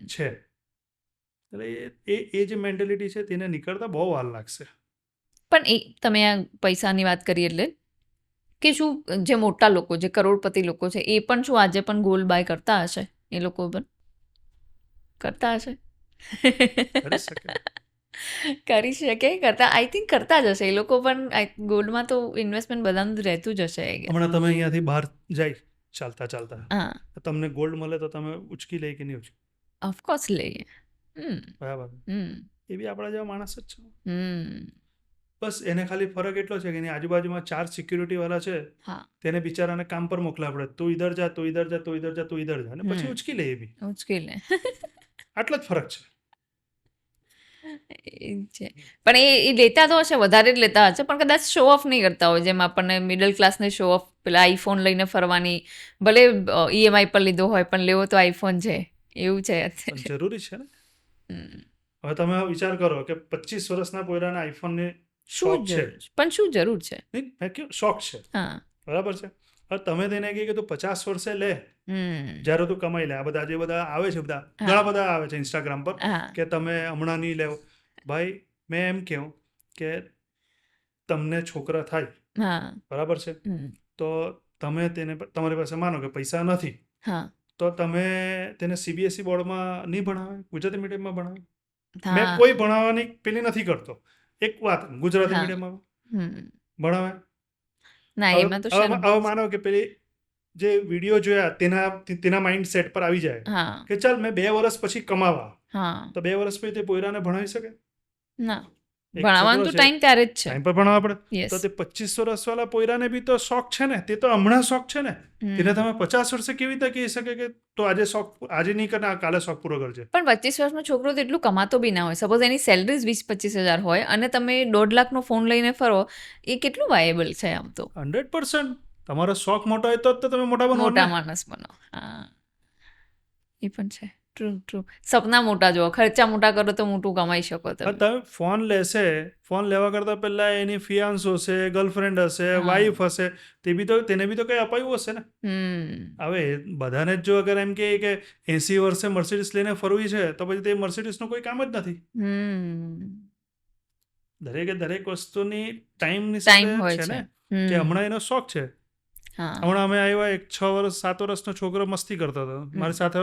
Speaker 2: છે. એટલે એ જે મેન્ટાલિટી છે તેને નીકળતા બહુ વાર લાગશે.
Speaker 3: પણ એ તમે આ પૈસાની વાત કરી એટલે કે શું જે મોટા લોકો, જે કરોડપતિ લોકો છે, એ પણ શું આજે પણ ગોલ્ડ બાય કરતા હશે? એ લોકો પણ કરતા હશે?
Speaker 2: કરી શકે.
Speaker 3: કરી શકે, કરતા, આઈ થિંક કરતા જ હશે એ લોકો પણ. ગોલ્ડમાં તો ઇન્વેસ્ટમેન્ટ બધાનું રહેતું જ હશે, આઈ ગેસ.
Speaker 2: હમણાં તમે અહીંયાથી બહાર જાય ચાલતા ચાલતા,
Speaker 3: હા,
Speaker 2: તમને ગોલ્ડ મળે તો તમે ઉચકી લે કે નહીં ઉચકી?
Speaker 3: ઓફકોર્સ લઈએ.
Speaker 2: બરાબર.
Speaker 3: હમ
Speaker 2: એ બી આપણા જેવા માણસ જ છે.
Speaker 3: હમ
Speaker 2: બસ એને ખાલી ફરક એટલો છે કે એની આજુબાજુમાં 4 સિક્યુરિટી વાળા છે,
Speaker 3: હા,
Speaker 2: તેને બિચારાને કામ પર મોકલા આપણે, તું ઇધર જા, તું ઇધર જા, તું ઇધર જા, તું ઇધર જા, અને પછી ઉચકી લે એ બી.
Speaker 3: ઉચકી લે.
Speaker 2: આટલો જ ફરક છે.
Speaker 3: એ છે. પણ એ લેતા તો હશે, વધારે જ લેતા હશે, પણ કદાચ શો ઓફ નહીં કરતા હોય. જેમ આપણને મિડલ ક્લાસને શો ઓફ, પેલા આઈફોન લઈને ફરવાની, ભલે EMI પર લીધો હોય પણ લેવો તો આઈફોન છે, એવું છે
Speaker 2: પણ
Speaker 3: અત્યારે.
Speaker 2: જરૂરી છે ને.
Speaker 3: હમ.
Speaker 2: હવે તમે વિચાર કરો કે 25 વર્ષના પોયરાને આઈફોનની
Speaker 3: શું
Speaker 2: શોખ છે.
Speaker 3: જરૂર છે? પણ શું જરૂર છે?
Speaker 2: નહીં, મેં કહ્યું શોખ છે,
Speaker 3: હા.
Speaker 2: બરાબર છે. હવે તમે તેને કહી કે તું 50 વર્ષે લે,
Speaker 3: હમ.
Speaker 2: જ્યારે તું કમાઈ લે. આ બધા જે બધા આવે છે, બધા
Speaker 3: હા.
Speaker 2: ઘણા બધા આવે છે ઇન્સ્ટાગ્રામ પર
Speaker 3: હા.
Speaker 2: કે તમે હમણાં નહીં લેવો. ભાઈ મેં એમ કહું કે તમને છોકરા થાય,
Speaker 3: હા.
Speaker 2: બરાબર છે,
Speaker 3: હમ.
Speaker 2: તો તમે તેને, તમારી પાસે માનો કે પૈસા નથી,
Speaker 3: હા.
Speaker 2: તો તમે તેને CBSE બોર્ડમાં નહીં ભણાવે, ગુજરાતી મીડિયમમાં ભણાવે. મેં
Speaker 3: હા.
Speaker 2: કોઈ ભણાવવાની પેલી નથી કરતો. એક વાત, ગુજરાતી
Speaker 3: હા.
Speaker 2: મીડિયમમાં
Speaker 3: હમ.
Speaker 2: ભણાવે.
Speaker 3: ના,
Speaker 2: હવે
Speaker 3: એમાં તો
Speaker 2: હવે
Speaker 3: શરમ.
Speaker 2: હવે માનો કે પેલી જે વિડીયો જોયા તેના માઇન્ડ સેટ પર આવી જાય
Speaker 3: હા.
Speaker 2: કે ચાલ મેં 2 વર્ષ પછી કમાવા,
Speaker 3: હા.
Speaker 2: તો 2 વર્ષ પછી તે પોયરાને ભણાવી શકે?
Speaker 3: ના,
Speaker 2: એક
Speaker 3: ભણાવવાનું
Speaker 2: છોકરો
Speaker 3: તો
Speaker 2: છે,
Speaker 3: ટાઈમ ત્યારે જ છે.
Speaker 2: ટાઈમ પર ભણાવવા પડે.
Speaker 3: યસ.
Speaker 2: તો તે 25 વર્ષવાળા પોયરાને બી તો શોખ છે ને, તે તો હમણાં શોખ છે ને. તેને તમે 50 વર્ષે કેવી રીતે કહી શકે કે તો આજે શોખ, આજે નહીં કરે, કાલે શોખ પૂરો કરજે?
Speaker 3: પણ 25 વર્ષનો છોકરો તો એટલું કમાતો બી ના હોય. સપોઝ એની સેલરી જ 20-25 હજાર હોય અને તમે 1.5 લાખનો ફોન લઈને ફરો, એ કેટલું વાયેબલ છે આમ તો?
Speaker 2: 100%. તમારો શોખ મોટો હોય તો જ તો તમે મોટા બનો
Speaker 3: મોટા
Speaker 2: ને.
Speaker 3: માણસ બનો. હા, એ પણ છે. True, true. સપના મોટા જુઓ, ખર્ચા મોટા કરો તો મોટું કમાઈ શકો તમે.
Speaker 2: તમે ફોન લેશે, ફોન લેવા કરતાં પહેલાં એની ફિયાન્સો હશે, ગર્લફ્રેન્ડ હશે,
Speaker 3: હા.
Speaker 2: વાઈફ હશે, તેને બી તો કંઈ અપાયું હશે ને. હવે બધાને જ જો અગર એમ કે 80 વર્ષે મર્સિડીસ લઈને ફરવી છે, તો પછી તે મર્સિડીસનું કોઈ કામ જ નથી. દરેક વસ્તુની ટાઈમની
Speaker 3: ટાઈમ
Speaker 2: સાથે
Speaker 3: હોય
Speaker 2: છે ને.
Speaker 3: છે.
Speaker 2: કે હમણાં એનો શોખ છે.
Speaker 3: હા.
Speaker 2: હમણાં અમે આવ્યા, એક 7 વર્ષનો છોકરો મસ્તી કરતો હતો મારી સાથે.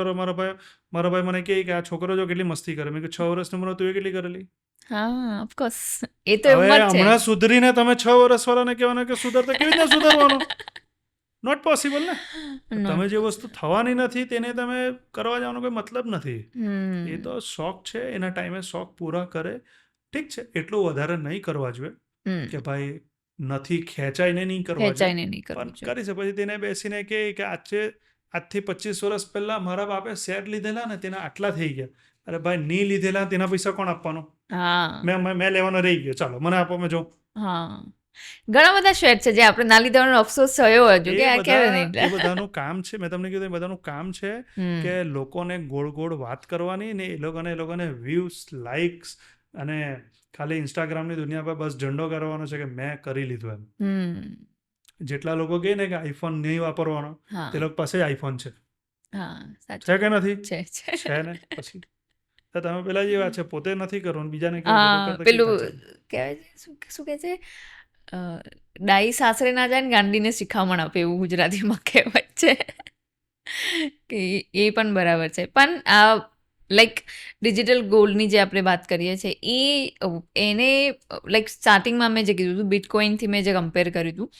Speaker 2: મારો ભાઈ મને કહે કે આ છોકરો જો કેટલી મસ્તી કરે. મેં કહ્યું 6 વર્ષની ઉંમર તું એ કેટલી કરેલી?
Speaker 3: હા, ઓફકોર્સ. એ તો
Speaker 2: હવે
Speaker 3: ઉંમર છે.
Speaker 2: હમણાં સુધરીને તમે 6 વર્ષવાળાને કહેવાના કે સુધર, તો કેવી રીતના સુધરવાનું? નોટ પોસિબલ ને. તમે જે વસ્તુ થવાની નથી તેને તમે કરવા જવાનો કોઈ મતલબ નથી. એ તો શોખ છે, એના ટાઈમે શોખ પૂરા કરે, ઠીક છે. એટલું વધારે નહીં કરવા જોઈએ કે ભાઈ નથી ખેંચાઈને નહીં કરવા જોઈએ,
Speaker 3: ખેંચાઈને નહીં કરવું
Speaker 2: પણ
Speaker 3: જોઈએ.
Speaker 2: કરી છે. પછી તેને બેસીને કે આજથી 25 વર્ષ પહેલા મારા બાપે શેર લીધેલા ને તેના આટલા થઈ ગયા. અરે ભાઈ, નહીં લીધેલા તેના પૈસા કોણ આપવાનો?
Speaker 3: હા.
Speaker 2: મેં લેવાનો રહી ગયો, ચાલો મને આપો, મેં જો.
Speaker 3: હા, ઘણા બધા શેર છે જે આપણે ના લીધાનો અફસોસ થયો હજુ કે આ કેવી નહીં.
Speaker 2: એ બધાનું કામ છે, મેં તમને કીધું, એ બધાનું કામ છે કે લોકોને ગોળ ગોળ વાત કરવાની ને એ લોકોને વ્યૂઝ, લાઇક્સ અને ખાલી ઇન્સ્ટાગ્રામની દુનિયા પર બસ ઝંડો કરવાનો છે કે મેં કરી લીધું એમ. જેટલા લોકો કહે ને કે આઈફોન નહીં વાપરવાનો, તે લોકો પાસે આઈફોન છે. છે કે નથી? છે ને. પછી તમે પેલા જે વાત છે, પોતે નથી કરવાનું, બીજાને કહ્યું
Speaker 3: પેલું કહેવાય છે, શું કહે છે, ડાઈ સાસરે ના જાય ને ગાંડીને શિખામણ આપે, એવું ગુજરાતીમાં કહેવાય છે. કે એ પણ બરાબર છે. પણ આ લાઈક ડિજિટલ ગોલ્ડની જે આપણે વાત કરીએ છીએ, એને લાઈક સ્ટાર્ટિંગમાં મેં જે કીધું હતું, બિટકોઇનથી મેં જે કમ્પેર કર્યું હતું,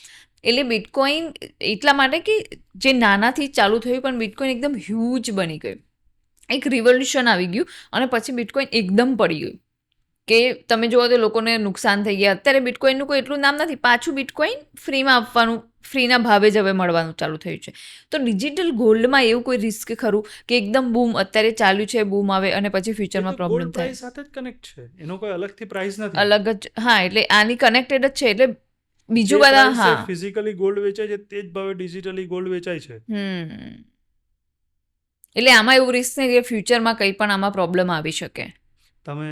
Speaker 3: એટલે બિટકોઇન એટલા માટે કે જે નાનાથી ચાલુ થયું, પણ બિટકોઇન એકદમ હ્યુજ બની ગયું, એક રિવોલ્યુશન આવી ગયું, અને પછી બિટકોઇન એકદમ પડી ગયું કે તમે જુઓ તો લોકોને નુકસાન થઈ ગયા. અત્યારે બિટકોઇનનું કોઈ એટલું નામ નથી, પાછું બિટકોઇન ફ્રીમાં આપવાનું, ફ્રીના ભાવે જ હવે મળવાનું ચાલુ થયું છે. તો ડિજિટલ ગોલ્ડમાં એવું કોઈ રિસ્ક ખરું કે એકદમ બૂમ અત્યારે ચાલ્યું છે, બૂમ આવે અને પછી ફ્યુચરમાં પ્રોબ્લેમ થાય?
Speaker 2: પ્રાઇસ સાથે જ કનેક્ટ છે, એનો કોઈ અલગથી પ્રાઇસ નથી.
Speaker 3: અલગ જ, હા, એટલે આની કનેક્ટેડ જ છે. એટલે બીજું બધા, હા,
Speaker 2: ફિઝિકલી ગોલ્ડ વેચાય છે તે જ ભાવે ડિજિટલી ગોલ્ડ વેચાય છે.
Speaker 3: એટલે આમાં એવું રિસ્ક નહીં કે ફ્યુચરમાં કંઈ પણ આમાં પ્રોબ્લેમ આવી શકે.
Speaker 2: તમે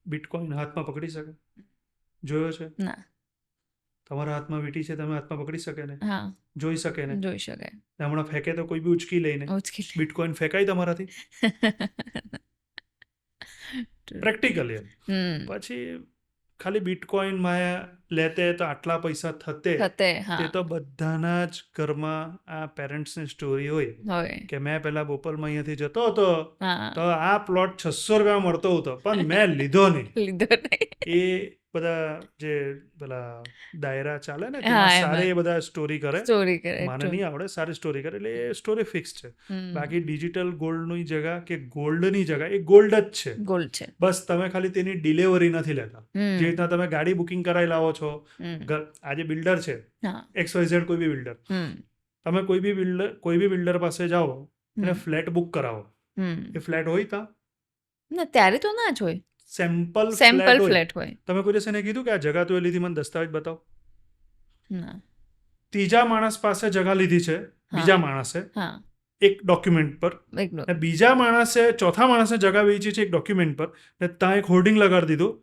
Speaker 2: બિટકોઇન હાથમાં પકડી શકે? જોયો છે?
Speaker 3: ના.
Speaker 2: તમારા હાથમાં વીટી છે, તમે હાથમાં પકડી શકે ને?
Speaker 3: હા,
Speaker 2: જોઈ શકે ને?
Speaker 3: જોઈ શકે.
Speaker 2: હમણાં ફેંકે તો કોઈ બી ઉચકી લઈને બિટકોઇન ફેંકાય તમારાથી? પ્રેક્ટિકલી. પછી ખાલી બિટકોઇન માં લેતે તો આટલા પૈસા થતે,
Speaker 3: થતે
Speaker 2: તે
Speaker 3: હા
Speaker 2: તો બધાના જ ઘરમાં આ પેરેન્ટ્સની સ્ટોરી હોય
Speaker 3: હોય
Speaker 2: કે મેં પેલા બોપલમાં અહીંયાથી જતો હતો
Speaker 3: હા
Speaker 2: તો આ પ્લોટ 600 રૂપિયા મળતો હતો પણ મેં લીધો નહીં.
Speaker 3: લીધો નહીં.
Speaker 2: એ બધા જે પેલા ડાયરા ચાલે ને
Speaker 3: હા,
Speaker 2: તેમાં
Speaker 3: એમાં.
Speaker 2: સારી એ બધા સ્ટોરી કરે.
Speaker 3: સ્ટોરી કરે
Speaker 2: મને
Speaker 3: true.
Speaker 2: નહીં આવડે, સારી સ્ટોરી કરે એટલે એ સ્ટોરી ફિક્સ છે.
Speaker 3: હમ.
Speaker 2: બાકી ડિજિટલ ગોલ્ડની જગા કે ગોલ્ડની જગા એ ગોલ્ડ જ છે.
Speaker 3: ગોલ્ડ છે.
Speaker 2: બસ તમે ખાલી તેની ડિલિવરી નથી લેતા.
Speaker 3: હમ.
Speaker 2: જે રીતના તમે ગાડી બુકિંગ કરાવી લાવો છો,
Speaker 3: હમ.
Speaker 2: આજે બિલ્ડર છે
Speaker 3: હા
Speaker 2: XYZ કોઈ બી બિલ્ડર,
Speaker 3: હમ.
Speaker 2: તમે કોઈ બી બિલ્ડર પાસે જાઓ અને
Speaker 3: હમ.
Speaker 2: ફ્લેટ બુક કરાવો,
Speaker 3: હમ.
Speaker 2: એ ફ્લેટ હોય તા
Speaker 3: ના ત્યારે તો ના જ હોય.
Speaker 2: સેમ્પલ
Speaker 3: સેમ્પલ
Speaker 2: ફ્લેટ હોય.
Speaker 3: ફ્લેટ હોય.
Speaker 2: તમે કોઈ દિવસ એને કીધું કે આ જગા તો એ લીધી, મને દસ્તાવેજ બતાવો.
Speaker 3: ના
Speaker 2: ત્રીજા માણસ પાસે જગા લીધી છે, બીજા માણસે
Speaker 3: હા
Speaker 2: એક ડોક્યુમેન્ટ પર,
Speaker 3: એકદમ
Speaker 2: ને બીજા માણસે ચોથા માણસે જગા વેચી છે એક ડોક્યુમેન્ટ પર, ને ત્યાં એક હોર્ડિંગ લગાડી દીધું,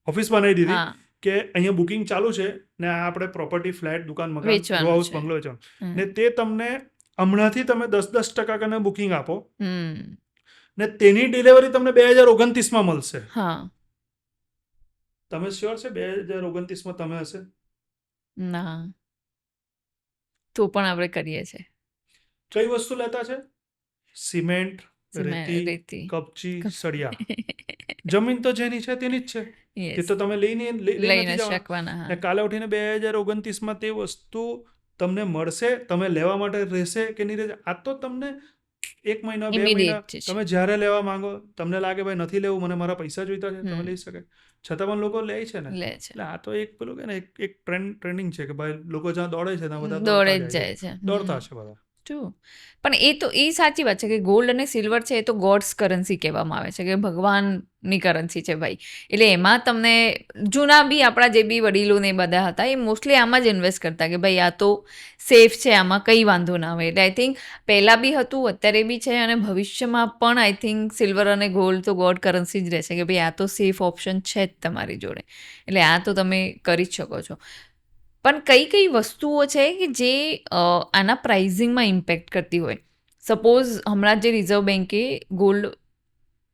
Speaker 2: ઓફિસ બનાવી દીધી
Speaker 3: હા
Speaker 2: કે અહીંયા બુકિંગ ચાલુ છે ને આ આપણે પ્રોપર્ટી, ફ્લેટ, દુકાન, મકાન,
Speaker 3: વેચવાનું
Speaker 2: રો હાઉસ,
Speaker 3: છે.
Speaker 2: બંગલો વેચવાનું,
Speaker 3: હમ.
Speaker 2: ને તે તમને હમણાંથી તમે 10% કરીને બુકિંગ આપો
Speaker 3: હમ.
Speaker 2: ને તેની ડિલિવરી તમને 2029 મળશે.
Speaker 3: હા
Speaker 2: તમે શ્યોર છે 2029 તમે હશે?
Speaker 3: ના તો પણ આપણે કરીએ છીએ.
Speaker 2: કઈ વસ્તુ લેતા છે? સિમેન્ટ, રેતી,
Speaker 3: રેતી
Speaker 2: કપચી, સળિયા. જમીન તો જેની છે તેની જ છે,
Speaker 3: Yes.
Speaker 2: તે તો તમે લઈ
Speaker 3: લઈ
Speaker 2: નથી
Speaker 3: ન
Speaker 2: જવાના.
Speaker 3: શકવાના
Speaker 2: ને
Speaker 3: હા
Speaker 2: કાલે ઉઠીને 2029 તે વસ્તુ તમને મળશે, તમે લેવા માટે રહેશે કે નહીં રહેશે, આ તો તમને 1 મહિના 2 મહિના
Speaker 3: Immediate છે.
Speaker 2: તમે જ્યારે લેવા માંગો, તમને લાગે ભાઈ નથી લેવું, મને મારા પૈસા જોઈતા છે, તમે
Speaker 3: હમ.
Speaker 2: લઈ શકે. છતાં પણ લોકો લે છે ને.
Speaker 3: લે છે
Speaker 2: એટલે આ તો એક પેલું કે ને એક ટ્રેન્ડિંગ છે કે ભાઈ લોકો જ્યાં દોડે છે ત્યાં બધા
Speaker 3: દોડે
Speaker 2: દોડતા
Speaker 3: જ
Speaker 2: જાય
Speaker 3: જાય
Speaker 2: છે.
Speaker 3: છે.
Speaker 2: દોડતા છે બધા.
Speaker 3: True. પણ એ તો એ સાચી વાત છે કે ગોલ્ડ અને સિલ્વર છે એ તો ગોડ્સ કરન્સી કહેવામાં આવે છે કે ભગવાનની કરન્સી છે ભાઈ. એટલે એમાં તમને જૂના બી આપણા જે બી વડીલો ને એ બધા હતા એ મોસ્ટલી આમાં જ ઇન્વેસ્ટ કરતા કે ભાઈ આ તો સેફ છે, આમાં કંઈ વાંધો ના આવે. એટલે આઈ થિંક પહેલાં બી હતું, અત્યારે બી છે અને ભવિષ્યમાં પણ આઈ થિંક સિલ્વર અને ગોલ્ડ તો ગોડ કરન્સી જ રહેશે કે ભાઈ આ તો સેફ ઓપ્શન છે જ તમારી જોડે. એટલે આ તો તમે કરી જ શકો છો. પણ કઈ કઈ વસ્તુઓ છે કે જે આના પ્રાઇઝિંગમાં ઇમ્પેક્ટ કરતી હોય? સપોઝ હમણાં જે રિઝર્વ બેન્કે ગોલ્ડ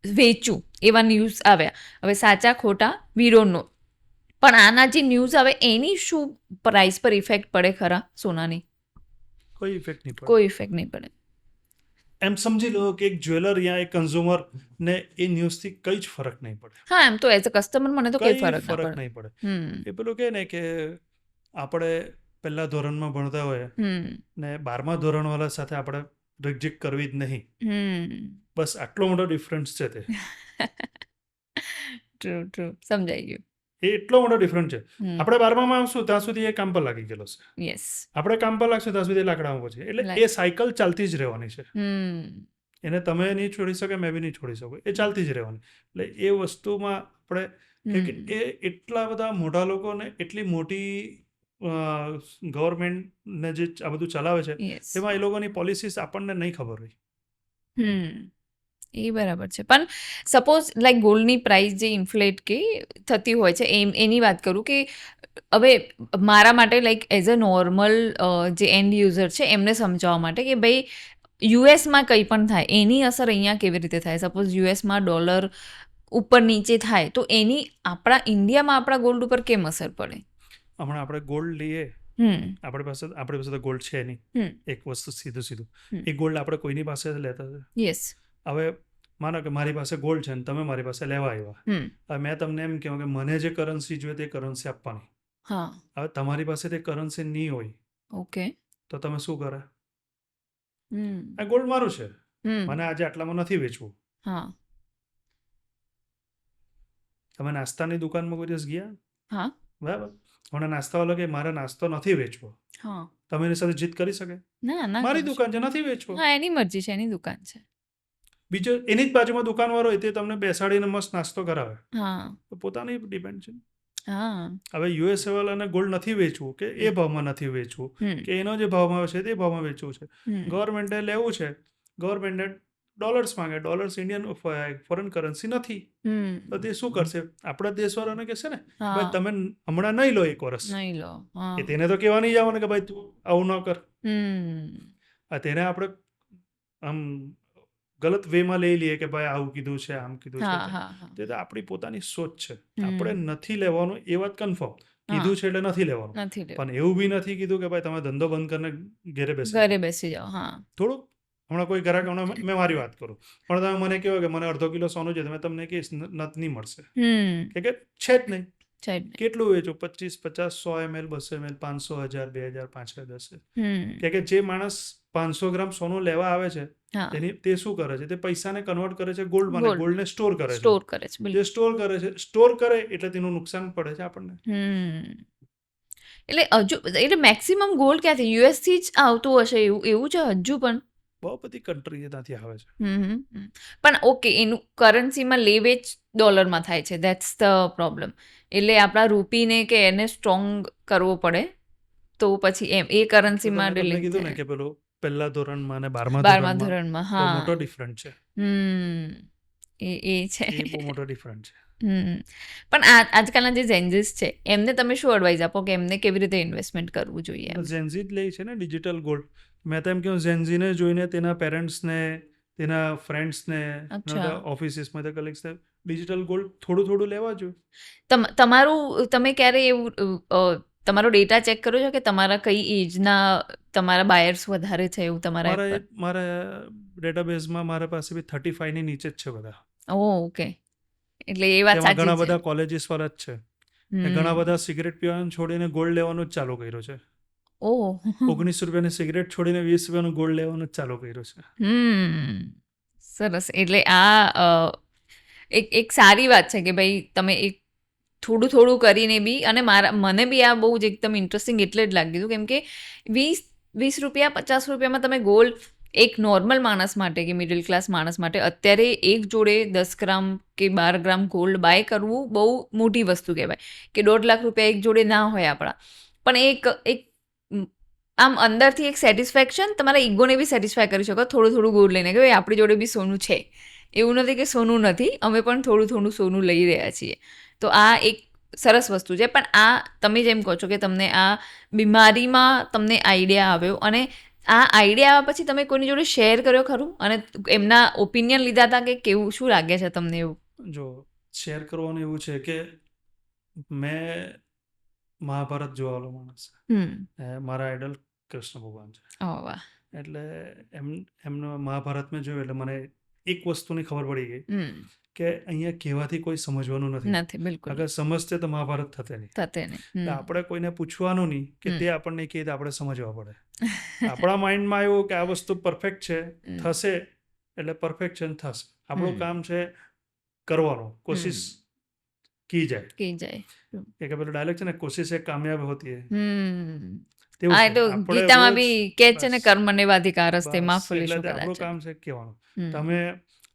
Speaker 3: વેચ્યું એવા ન્યૂઝ આવ્યા, હવે સાચા ખોટા વી ડોન્ટ નો, પણ આના જે ન્યૂઝ આવે એની શું પ્રાઇસ પર ઇફેક્ટ પડે ખરા સોનાની?
Speaker 2: કોઈ ઇફેક્ટ નહીં પડે.
Speaker 3: કોઈ ઇફેક્ટ નહીં પડે.
Speaker 2: એમ સમજી લો કે એક જ્વેલર યા એક કન્ઝ્યુમર ને એ ન્યૂઝથી કંઈ જ ફરક નહીં પડે.
Speaker 3: હા એમ તો એઝ અ કસ્ટમર મને તો કોઈ
Speaker 2: કંઈ
Speaker 3: ફરક ના
Speaker 2: ફરક
Speaker 3: પડે.
Speaker 2: નહીં પડે.
Speaker 3: હમ
Speaker 2: એ પેલું કહે ને કે આપણે પહેલા ધોરણમાં ભણતા હોય
Speaker 3: હમ
Speaker 2: ને 12મા ધોરણવાળા સાથે આપણે રિકજેક્ટ કરવી જ નહીં.
Speaker 3: હમ
Speaker 2: બસ આટલો મોટો ડિફરન્સ છે તે.
Speaker 3: ટ્રુ ટ્રુ સમજાઈ ગયું.
Speaker 2: એ એટલો મોટો ડિફરન્સ છે.
Speaker 3: હમ.
Speaker 2: આપણે 12મામાં આવશું ત્યાં સુધી એ કામ પર લાગી ગયેલો છે.
Speaker 3: યસ.
Speaker 2: આપણે કામ પર લાગશું ત્યાં સુધી એ લાકડામાં પહોંચે. એટલે એ સાયકલ ચાલતી જ રહેવાની છે.
Speaker 3: હમ
Speaker 2: એને તમે નહીં છોડી શકે, મેં બી નહીં છોડી શકું. એ ચાલતી જ રહેવાની. એટલે એ વસ્તુમાં આપણે કે એ એટલા બધા મોટા લોકોને એટલી મોટી ગવર્મેન્ટને જે આ બધું ચલાવે છે
Speaker 3: યસ.
Speaker 2: એમાં એ લોકોની પોલિસીસ આપણને નહીં ખબર હોય.
Speaker 3: એ બરાબર છે. પણ સપોઝ લાઈક ગોલ્ડની પ્રાઇસ જે ઇન્ફ્લેટ કે થતી હોય છે એની વાત કરું કે હવે મારા માટે લાઈક એઝ અ નોર્મલ જે એન્ડ યુઝર છે એમને સમજાવવા માટે કે ભાઈ યુએસમાં કંઈ પણ થાય એની અસર અહીંયા કેવી રીતે થાય? સપોઝ યુએસમાં ડોલર ઉપર નીચે થાય તો એની આપણા ઇન્ડિયામાં આપણા ગોલ્ડ ઉપર કેમ અસર પડે?
Speaker 2: હમણાં આપણે ગોલ્ડ લઈએ,
Speaker 3: હમ
Speaker 2: આપણી પાસે તો ગોલ્ડ છે નહીં.
Speaker 3: હમ.
Speaker 2: એક વસ્તુ સીધું
Speaker 3: હમ.
Speaker 2: એ ગોલ્ડ આપણે કોઈની પાસે જ લેતા છે.
Speaker 3: યસ.
Speaker 2: હવે માનો કે મારી પાસે ગોલ્ડ છે ને તમે મારી પાસે લેવા આવ્યા.
Speaker 3: હમ
Speaker 2: હવે મેં તમને એમ કહ્યું કે મને જે કરન્સી જોઈએ તે કરન્સી આપવાની.
Speaker 3: હા
Speaker 2: હવે તમારી પાસે તે કરન્સી નહીં હોય
Speaker 3: ઓકે.
Speaker 2: તો તમે શું કરે?
Speaker 3: હમ
Speaker 2: આ ગોલ્ડ મારું છે,
Speaker 3: હમ
Speaker 2: મને આજે આટલામાં નથી વેચવું.
Speaker 3: હા
Speaker 2: તમે નાસ્તાની દુકાનમાં કોઈ દિવસ ગયા?
Speaker 3: હા
Speaker 2: બરાબર. મને નાસ્તાવાળો કે મારે નાસ્તો નથી વેચવો,
Speaker 3: હા
Speaker 2: તમે એની સાથે જીત કરી શકે?
Speaker 3: ના ના
Speaker 2: મારી
Speaker 3: કરું છું.
Speaker 2: દુકાન છે, નથી વેચવો.
Speaker 3: હા એની મરજી છે, એની દુકાન છે.
Speaker 2: બીજો એની જ બાજુમાં દુકાનવાળો હોય તે તમને બેસાડીને મસ્ત નાસ્તો કરાવે.
Speaker 3: હા
Speaker 2: તો પોતાની ડિપેન્ડ છે.
Speaker 3: હા
Speaker 2: હવે યુએસ વાળાને ગોલ્ડ નથી વેચવું કે એ ભાવમાં નથી વેચવું
Speaker 3: હમ
Speaker 2: કે એનો જે ભાવમાં આવે છે તે ભાવમાં વેચવું છે.
Speaker 3: હમ
Speaker 2: ગવર્મેન્ટે લેવું છે, ગવર્મેન્ટે ડોલર્સ માંગે, ડોલર્સ ઇન્ડિયન ફોરેન કરન્સી નથી,
Speaker 3: હમ
Speaker 2: તો તે શું કરશે? આપણા દેશવાળાને કહેશે ને
Speaker 3: હા
Speaker 2: ભાઈ તમે હમણાં નહીં લો 1 વર્ષ.
Speaker 3: નહીં લો. હા
Speaker 2: એ તેને તો કહેવા નહીં જવાનું કે ભાઈ તું આવું ન કર.
Speaker 3: હમ
Speaker 2: તેને આપણે આમ ગલત વેમાં લઈ લઈએ કે ભાઈ આવું કીધું છે, આમ કીધું
Speaker 3: હા
Speaker 2: છે.
Speaker 3: હા હા
Speaker 2: તે તો આપણી પોતાની સોચ છે.
Speaker 3: હમ.
Speaker 2: આપણે નથી લેવાનું એ વાત કન્ફર્મ,
Speaker 3: હા
Speaker 2: કીધું છે એટલે નથી લેવાનું.
Speaker 3: નથી લેવું,
Speaker 2: પણ એવું બી નથી કીધું કે ભાઈ તમે ધંધો બંધ કરીને ઘેરે બેસી જાઓ.
Speaker 3: ઘરે બેસી જાઓ. હા
Speaker 2: થોડુંક હમણાં કોઈ ગ્રાહક, હમણાં મેં મારી વાત કરું, પણ તમે મને કહો કે મને અડધો કિલો સોનું છે, તમે તમને કહીશ નહીં મળશે, કે છે જ નહીં.
Speaker 3: છે જ નહીં.
Speaker 2: કેટલું વેચો? 25, 50, 100 ml, 200 ml, 500, 1000, 2000, 5000, 10.
Speaker 3: હમ.
Speaker 2: કે જે માણસ 500 ગ્રામ સોનું લેવા આવે છે,
Speaker 3: હા
Speaker 2: તે શું કરે છે? તે પૈસાને કન્વર્ટ કરે છે ગોલ્ડમાં,
Speaker 3: Gold.
Speaker 2: ગોલ્ડને સ્ટોર કરે છે.
Speaker 3: સ્ટોર કરે છે,
Speaker 2: જે
Speaker 3: બિલકુલ.
Speaker 2: સ્ટોર કરે છે, સ્ટોર કરે એટલે તેનું નુકસાન પડે છે આપણને.
Speaker 3: એટલે મેક્સિમમ ગોલ્ડ ક્યાંથી? યુએસ થી જ આવતું હશે, એવું છે હજુ પણ.
Speaker 2: બહુ બધી કન્ટ્રી ત્યાંથી આવે છે.
Speaker 3: પણ ઓકે, એનું કરન્સીમાં લે વેચ ડોલરમાં થાય છે, ધેટ્સ ધ પ્રોબ્લેમ. એટલે આપણા રૂપીને કે એને સ્ટ્રોંગ કરવો પડે તો પછી એમ એ કરન્સીમાં
Speaker 2: તમને
Speaker 3: રિલીઝ
Speaker 2: કીધું ને કે પેલું પહેલા ધોરણમાં અને 12મા
Speaker 3: 12મા
Speaker 2: ધોરણમાં
Speaker 3: ધોરણમાં.
Speaker 2: બહુ
Speaker 3: હા
Speaker 2: મોટો ડિફરન્ટ છે.
Speaker 3: એ છે.
Speaker 2: એ બહુ મોટો ડિફરન્ટ છે.
Speaker 3: પણ આજકાલના જે જેન્જીસ છે એમને તમે શું એડવાઇસ આપો કે એમને કેવી રીતે ઇન્વેસ્ટમેન્ટ કરવું જોઈએ?
Speaker 2: ઝેન્ઝી જ લે છે ને ડિજિટલ ગોલ્ડ. મેં તો એમ કહ્યું, ઝેન્ઝીને જોઈને તેના પેરેન્ટ્સને, તેના ફ્રેન્ડ્સને,
Speaker 3: અચ્છા.
Speaker 2: ઓફિસીસમાં કલિગ્સને ડિજિટલ ગોલ્ડ થોડું થોડું લેવા જોઈએ.
Speaker 3: તમે ક્યારે એવું તમારો ડેટા ચેક કર્યો છે કે તમારા કઈ એજના તમારા બાયર્સ વધારે છે એવું તમારા?
Speaker 2: મારા ડેટાબેઝમાં મારા પાસે બી 35 ની નીચે જ છે બધા.
Speaker 3: ઓકે, એટલે એ વાત
Speaker 2: તેમાં
Speaker 3: સાચી
Speaker 2: ઘણા
Speaker 3: છે.
Speaker 2: બધા કોલેજીસ વાળા જ છે. ઘણા બધા સિગરેટ પીવાનું છોડીને ગોલ્ડ લેવાનું જ ચાલુ કર્યું છે.
Speaker 3: ઓહ.
Speaker 2: 19 રૂપિયાની સિગરેટ છોડીને 20 રૂપિયાનું ગોલ્ડ લેવાનું જ ચાલુ કર્યું છે.
Speaker 3: સરસ. એટલે આ એક સારી વાત છે કે ભાઈ તમે એક થોડું થોડું કરીને બી, અને મને બી આ બહુ જ એકદમ ઇન્ટરેસ્ટિંગ એટલે જ લાગ્યું કેમ કે 20 રૂપિયા 50 રૂપિયામાં તમે ગોલ્ડ એક નોર્મલ માણસ માટે કે મિડલ ક્લાસ માણસ માટે અત્યારે એક જોડે 10 ગ્રામ કે 12 ગ્રામ ગોલ્ડ બાય કરવું બહુ મોટી વસ્તુ કહેવાય. કે 1.5 લાખ રૂપિયા એક જોડે ના હોય આપણા, પણ એક આમ અંદરથી એક સેટિસ્ફેક્શન, તમારા ઈગોને બી સેટિસ્ફાય કરી શકો થોડું થોડું ગોલ્ડ લઈને કે ભાઈ આપણી જોડે બી સોનું છે. એવું નથી કે સોનું નથી, અમે પણ થોડું થોડું સોનું લઈ રહ્યા છીએ. તો આ એક સરસ વસ્તુ છે. પણ આ તમે જેમ કહો છો કે તમને આ બીમારીમાં તમને આઈડિયા આવ્યો, અને આ આઈડિયા આવ્યા પછી તમે કોઈની જોડે શેર કર્યો ખરું અને એમના ઓપિનિયન લીધા હતા કે કેવું, શું લાગે છે તમને એવું?
Speaker 2: જો શેર કરવાનું એવું છે કે મેં મહાભારત જોવાવાળો માણસ છે. મારા આઈડલ કૃષ્ણ ભગવાન છે.
Speaker 3: વાહ.
Speaker 2: એટલે એમનો મહાભારત મેં જોયું એટલે મને એક વસ્તુની ખબર પડી ગઈ કે અહીંયા કહેવાથી કોઈ સમજવાનું નથી.
Speaker 3: બિલકુલ.
Speaker 2: અગર સમજતે તો મહાભારત થતે નહીં. આપણે કોઈને પૂછવાનું નહીં કે તે આપણને કહે તો આપણે સમજવા પડે. આપણા માઇન્ડમાં એવું કે આ વસ્તુ પરફેક્ટ છે, થશે એટલે પરફેક્શન થશે. આપણું કામ છે કરવાનું, કોશિશ કી જાય. કે પેલો ડાયલોગ છે ને, કોશિશ એક કામયાબ હોતી હૈ.
Speaker 3: હા, તો ગીતામાં બી કહે છે ને, કર્મણ્યેવાધિકારસ્તે મા ફલેષુ કદાચન.
Speaker 2: આપણું કામ છે કહેવાનું. તમે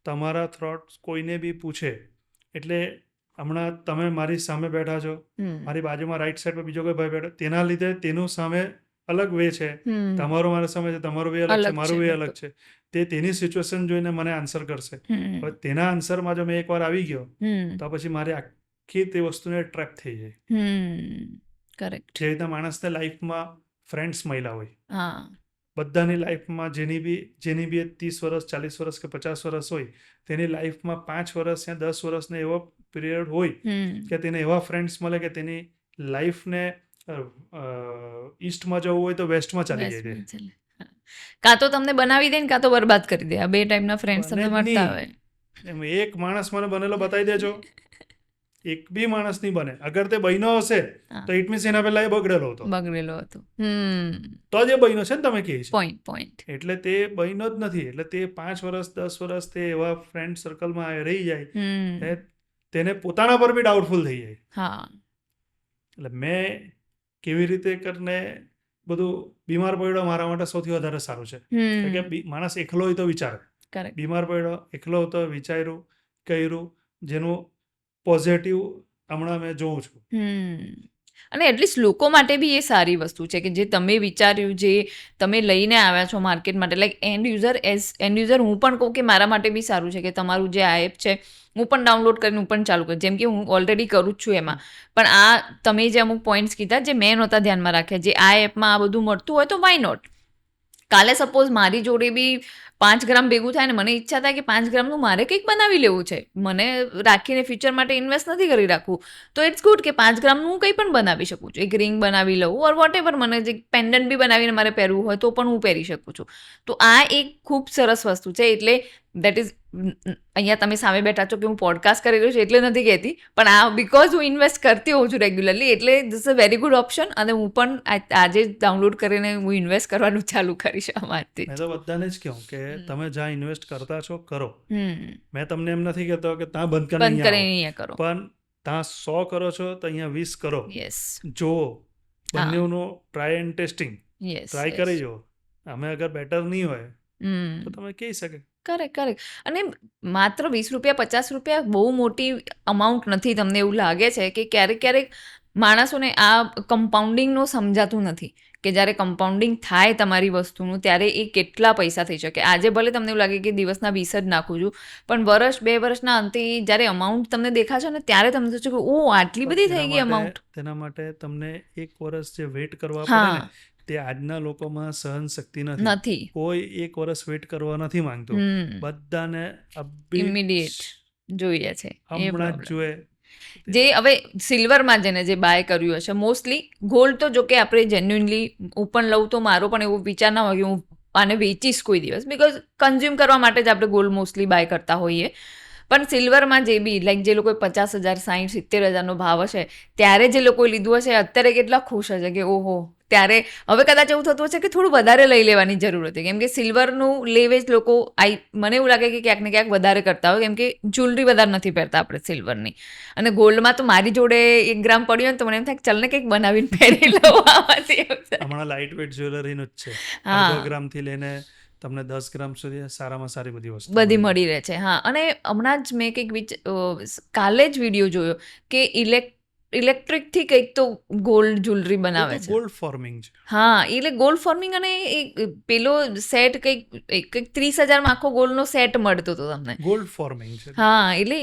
Speaker 2: તમારા થોટ્સ કોઈને બી પૂછે, એટલે હમણાં તમે મારી સામે બેઠા છો, મારી બાજુમાં રાઈટ સાઈડ પર બીજો કોઈ ભાઈ બેઠો, તેના લીધે તેનું સામે અલગ વે છે, તમારો મારા સામે છે, તમારું વે અલગ છે, મારું વે અલગ છે. તે તેની સિચ્યુએશન જોઈને મને આન્સર કરશે. હવે તેના આન્સરમાં જો મેં એકવાર આવી ગયો તો પછી મારી આખી તે વસ્તુને ટ્રેપ થઈ જાય.
Speaker 3: કરેક્ટ.
Speaker 2: જે રીતના માણસને લાઈફમાં ફ્રેન્ડ્સ મળ્યા હોય,
Speaker 3: હા,
Speaker 2: બધાની લાઈફમાં જેની બી 30 વર્ષ, 40 વર્ષ કે 50 વર્ષ હોય, તેની લાઈફમાં 5 વર્ષ યા 10 વર્ષનો એવો પીરિયડ હોય કે તેને એવા ફ્રેન્ડ્સ મળે કે તેની લાઈફને ઈસ્ટમાં જવું હોય તો વેસ્ટમાં ચાલી જાય.
Speaker 3: કાં તો તમને બનાવી દે ને કાં તો બરબાદ કરી દે. આ બે ટાઈપના ફ્રેન્ડ્સ તમને મળતા હોય.
Speaker 2: એમ એક માણસ મને બનેલો બતાવી દેજો, એક બી માણસ નહીં બને. અગર તે બહેનો હશે તો ઇટ મીન્સ એના પહેલા એ બગડેલો હતો. તો જે બહેનો છે ને તમે કહે છે
Speaker 3: પોઈન્ટ.
Speaker 2: એટલે તે બહેનો જ નથી. એટલે તે 5 વર્ષ 10 વર્ષ તે એવા ફ્રેન્ડ સર્કલમાં રહી જાય, તેને પોતાના પર બી ડાઉટફુલ થઈ જાય.
Speaker 3: હા,
Speaker 2: એટલે મેં કેવી રીતે કરીને બધું બીમાર પડ્યો મારા માટે સૌથી વધારે સારું છે. કે માણસ એકલો હોય તો વિચારે, બીમાર પડ્યો એકલો હોય તો વિચાર્યું, કર્યું, જેનું પોઝિટિવ હમણાં મેં જોઉં છું.
Speaker 3: અને એટલીસ્ટ લોકો માટે બી એ સારી વસ્તુ છે કે જે તમે વિચાર્યું, જે તમે લઈને આવ્યા છો માર્કેટ માટે, લાઈક એન્ડ યુઝર હું પણ કહું કે મારા માટે બી સારું છે કે તમારું જે આ એપ છે હું પણ ડાઉનલોડ કરીને હું પણ ચાલુ કરું, જેમ કે હું ઓલરેડી કરું જ છું એમાં. પણ આ તમે જે અમુક પોઈન્ટ્સ કીધા જે મેં નહોતા ધ્યાનમાં રાખ્યા, જે આ એપમાં આ બધું મળતું હોય તો વાય નોટ. કાલે સપોઝ મારી જોડે બી 5 ગ્રામ ભેગું થાય ને મને ઈચ્છા થાય કે 5 ગ્રામનું મારે કંઈક બનાવી લેવું છે, મને રાખીને ફ્યુચર માટે ઇન્વેસ્ટ નથી કરી રાખવું, તો ઇટ્સ ગુડ કે 5 ગ્રામનું હું કંઈ પણ બનાવી શકું છું, એક રિંગ બનાવી લઉં ઓર વોટ એવર, મને જે પેન્ડન્ટ બી બનાવીને મારે પહેરવું હોય તો પણ હું પહેરી શકું છું. તો આ એક ખૂબ સરસ વસ્તુ છે. એટલે દેટ ઇઝ, અહીંયા તમે સામે બેઠા છો કે હું પોડકાસ્ટ કરી રહ્યું છું એટલે નથી કહેતી, પણ આ બિકોઝ હું ઇન્વેસ્ટ કરતી હોઉં છું રેગ્યુલરલી, એટલે this a very good option. અને હું પણ આજે ડાઉનલોડ કરીને હું ઇન્વેસ્ટ કરવાનું ચાલુ કરીશ અમારથી.
Speaker 2: મેં તો બધાને જ કહું કે તમે જ્યાં ઇન્વેસ્ટ કરતા છો કરો. મેં તમને એમ નથી કહેતો કે ત્યાં બંધ કરીને
Speaker 3: અહીંયા કરો,
Speaker 2: પણ ત્યાં 100 કરો છો તો અહીંયા 20 કરો.
Speaker 3: યસ,
Speaker 2: જો બંનેનો try and testing
Speaker 3: yes,
Speaker 2: try કરી જો, અમે અગર બેટર નહીં હોય તો તમે કહી શકે.
Speaker 3: કરેક્ટ. અને માત્ર 20 રૂપિયા 50 રૂપિયા બહુ મોટી અમાઉન્ટ નથી. તમને એવું લાગે છે કે ક્યારેક માણસોને આ કમ્પાઉન્ડિંગનું સમજાતું નથી કે જ્યારે કમ્પાઉન્ડિંગ થાય તમારી વસ્તુનું ત્યારે એ કેટલા પૈસા થઈ શકે. આજે ભલે તમને એવું લાગે કે દિવસના 20 જ નાખું છું, પણ વર્ષ 2 વર્ષના અંતે જ્યારે અમાઉન્ટ તમને દેખાશે ને ત્યારે તમને થશે કે ઓ આટલી બધી થઈ ગઈ અમાઉન્ટ.
Speaker 2: તેના માટે તમને 1 વર્ષ જે વેઇટ કરવા પડે ને, તે આજના લોકોમાં સહન શક્તિ નથી. કોઈ 1 વર્ષ વેઇટ કરવા નથી માંગતું, બધાને
Speaker 3: ઇમિડિયેટ જોઈએ છે,
Speaker 2: હમણાં જ જોઈએ.
Speaker 3: જે હવે સિલ્વરમાં જેને જે બાય કર્યું હશે, મોસ્ટલી ગોલ્ડ તો જો કે આપણે જેન્યુઇનલી હું પણ લઉં તો મારો પણ એવો વિચાર ના હોય કે હું આને વેચીશ કોઈ દિવસ, બિકોઝ કન્ઝ્યુમ કરવા માટે જ આપણે ગોલ્ડ મોસ્ટલી બાય કરતા હોઈએ. પણ સિલ્વરમાં જે બી લાઈક જે લોકોએ 50,000 60,000 70,000નો ભાવ હશે ત્યારે જે લોકોએ લીધું હશે અત્યારે કેટલા ખુશ હશે કે ઓહો. ત્યારે હવે કદાચ એવું થતું હશે કે થોડું વધારે લઈ લેવાની જરૂર હતી, કેમ કે સિલ્વરનું લેવેજ લોકો મને એવું લાગે કે ક્યાંક ને ક્યાંક વધારે કરતા હોય, કેમ કે જ્વેલરી વધારે નથી પહેરતા આપણે સિલ્વરની. અને ગોલ્ડમાં તો મારી જોડે 1 ગ્રામ પડ્યો ને તો મને એમ થાય ચલને કંઈક બનાવીને પહેરી લઉં.
Speaker 2: હમણાં લાઇટ વેઇટ જ્વેલરીનું જ છે, 1 ગ્રામથી લઈને તમને 10 ગ્રામ સુધી સારામાં સારી બધી
Speaker 3: મળી રહે છે. હા, અને હમણાં જ મેં કંઈક કાલે જ વિડીયો જોયો કે ઇલેક્ટ્રિકથી કંઈક તો ગોલ્ડ જ્વેલરી બનાવે છે.
Speaker 2: ગોલ્ડ ફોર્મિંગ છે.
Speaker 3: હા, એટલે ગોલ્ડ ફોર્મિંગ. અને પેલો સેટ કંઈક 30,000માં આખો ગોલ્ડનો સેટ મળતો હતો તમને.
Speaker 2: ગોલ્ડ ફોર્મિંગ છે.
Speaker 3: હા, એટલે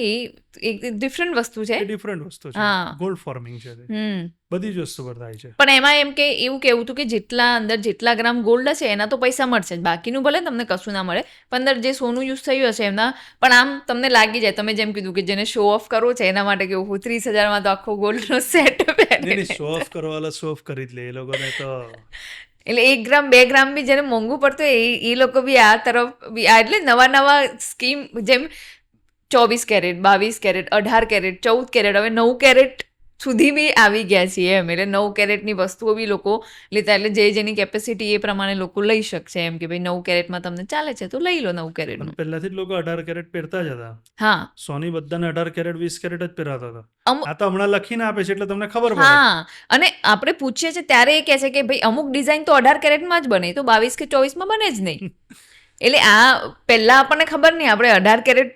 Speaker 3: એક ડિફરન્ટ વસ્તુ છે.
Speaker 2: હા, ગોલ્ડ ફોર્મિંગ છે. બધી જ વસ્તુ પર થાય છે.
Speaker 3: પણ એમાં એમ કે એવું કહેવું હતું કે જેટલા ગ્રામ ગોલ્ડ હશે એના તો પૈસા મળશે જ, બાકીનું ભલે તમને કશું ના મળે, પણ અંદર જે સોનું યુઝ થયું હશે એમના પણ આમ તમને લાગી જાય. તમે જેમ કીધું કે જેને શો ઓફ કરવો છે એના માટે કેવું 30,000માં તો આખો ગોલ્ડનો સેટ પહેરે.
Speaker 2: શો ઓફ કરવાલા શો ઓફ કરી જ લે એ લોકોને તો.
Speaker 3: એટલે 1 ગ્રામ 2 ગ્રામ બી જેને મોંઘું પડતું એ લોકો બી આ તરફ બી એટલે નવા સ્કીમ, જેમ 24 કેરેટ 22 કેરેટ 18 કેરેટ 14 કેરેટ હવે 9 કેરેટ સુધી બી આવી ગયા છીએ એમ. એટલે 9 કેરેટની વસ્તુઓ બી લોકો લેતા, એટલે જેની કેપેસિટી એ પ્રમાણે લોકો લઈ શકશે એમ કે ભાઈ 9 કેરેટમાં તમને ચાલે છે તો લઈ લો 9 કેરેટ.
Speaker 2: પહેલાથી જ લોકો 18 કેરેટ પહેરતા જ હતા.
Speaker 3: હા,
Speaker 2: સોની બધાને 18 કેરેટ 20 કેરેટ જ પહેરાતા હતા. આ તો હમણાં લખીને આપે છે એટલે તમને ખબર પડે.
Speaker 3: હા, અને આપણે પૂછીએ છીએ ત્યારે એ કહે છે કે ભાઈ અમુક ડિઝાઇન તો 18 કેરેટમાં જ બને, તો 22 કે 24માં બને જ નહીં. એટલે આ પહેલાં આપણને ખબર નહીં, આપણે 18 કેરેટ,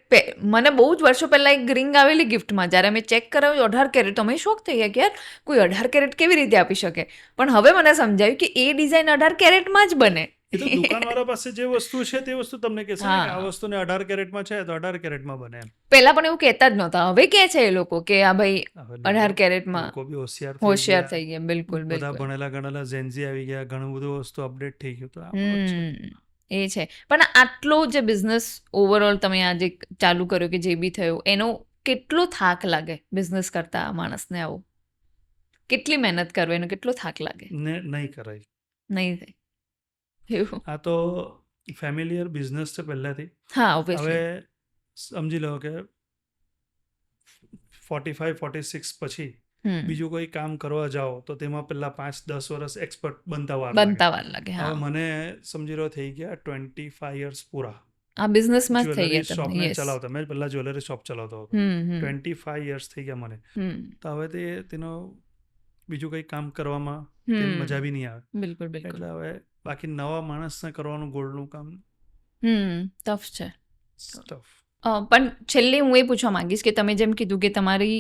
Speaker 3: મને બહુ જ વર્ષો પહેલાં એક રિંગ આવેલી ગિફ્ટમાં, જ્યારે મેં ચેક કરાવ્યું 18 કેરેટ તો અમે શોક થઈ ગયા કે યાર કોઈ 18 કેરેટ કેવી રીતે આપી શકે. પણ હવે મને સમજાયું કે એ ડિઝાઇન 18 કેરેટમાં જ બને.
Speaker 2: એ તો દુકાનવાળા પાસે જે વસ્તુ છે તે વસ્તુ તમને કહેશે કે આ વસ્તુને 18 કેરેટમાં છે તો 18 કેરેટમાં બને એમ.
Speaker 3: પહેલા પણ એવું કહેતા જ નહોતા, હવે કહે છે એ લોકો કે આ ભાઈ 18 કેરેટમાં.
Speaker 2: લોકો બી
Speaker 3: હોશિયાર થઈ ગયા. બિલકુલ.
Speaker 2: બધા ભણેલા ગણેલા ઝેન્ઝી આવી ગયા, ઘણું બધું વસ્તુ અપડેટ થઈ ગયું. તો
Speaker 3: એ છે. પણ આટલો જે બિઝનેસ ઓવરઓલ તમે આજે ચાલુ કર્યો કે જે બી થયો એનો કેટલો થાક લાગે બિઝનેસ કરતા માણસને? આવો કેટલી મહેનત કરવે એનો કેટલો થાક લાગે?
Speaker 2: નહીં કરાય,
Speaker 3: નહીં થાય એવું.
Speaker 2: આ તો ફેમિલિયર બિઝનેસ છે પહેલાથી.
Speaker 3: હા, ઓબ્વિયસલી.
Speaker 2: હવે સમજી લો કે 45-46 પછી બીજું કોઈ કામ કરવા જાઓ તો તેમાં પહેલા 5-10 વર્ષ એક્સપર્ટ બનતા વાર
Speaker 3: લાગે.
Speaker 2: હવે મને સમજી લો થઈ ગયા 25 યર્સ પૂરા
Speaker 3: આ બિઝનેસમાં જ થઈ ગયા.
Speaker 2: શોપને ચલાવતા. મેં પહેલા જ્વેલરી શોપ ચલાવતો હતો. 25 યર્સ થઈ ગયા મને. તો હવે તેનો બીજું કંઈ કામ કરવામાં મજા બી નહીં આવે.
Speaker 3: બિલકુલ.
Speaker 2: એટલે હવે બાકી નવા માણસને કરવાનું ગોલ્ડનું કામ
Speaker 3: ટફ છે.
Speaker 2: ટફ.
Speaker 3: પણ છેલ્લે હું એ પૂછવા માંગીશ કે તમે જેમ કીધું કે તમારી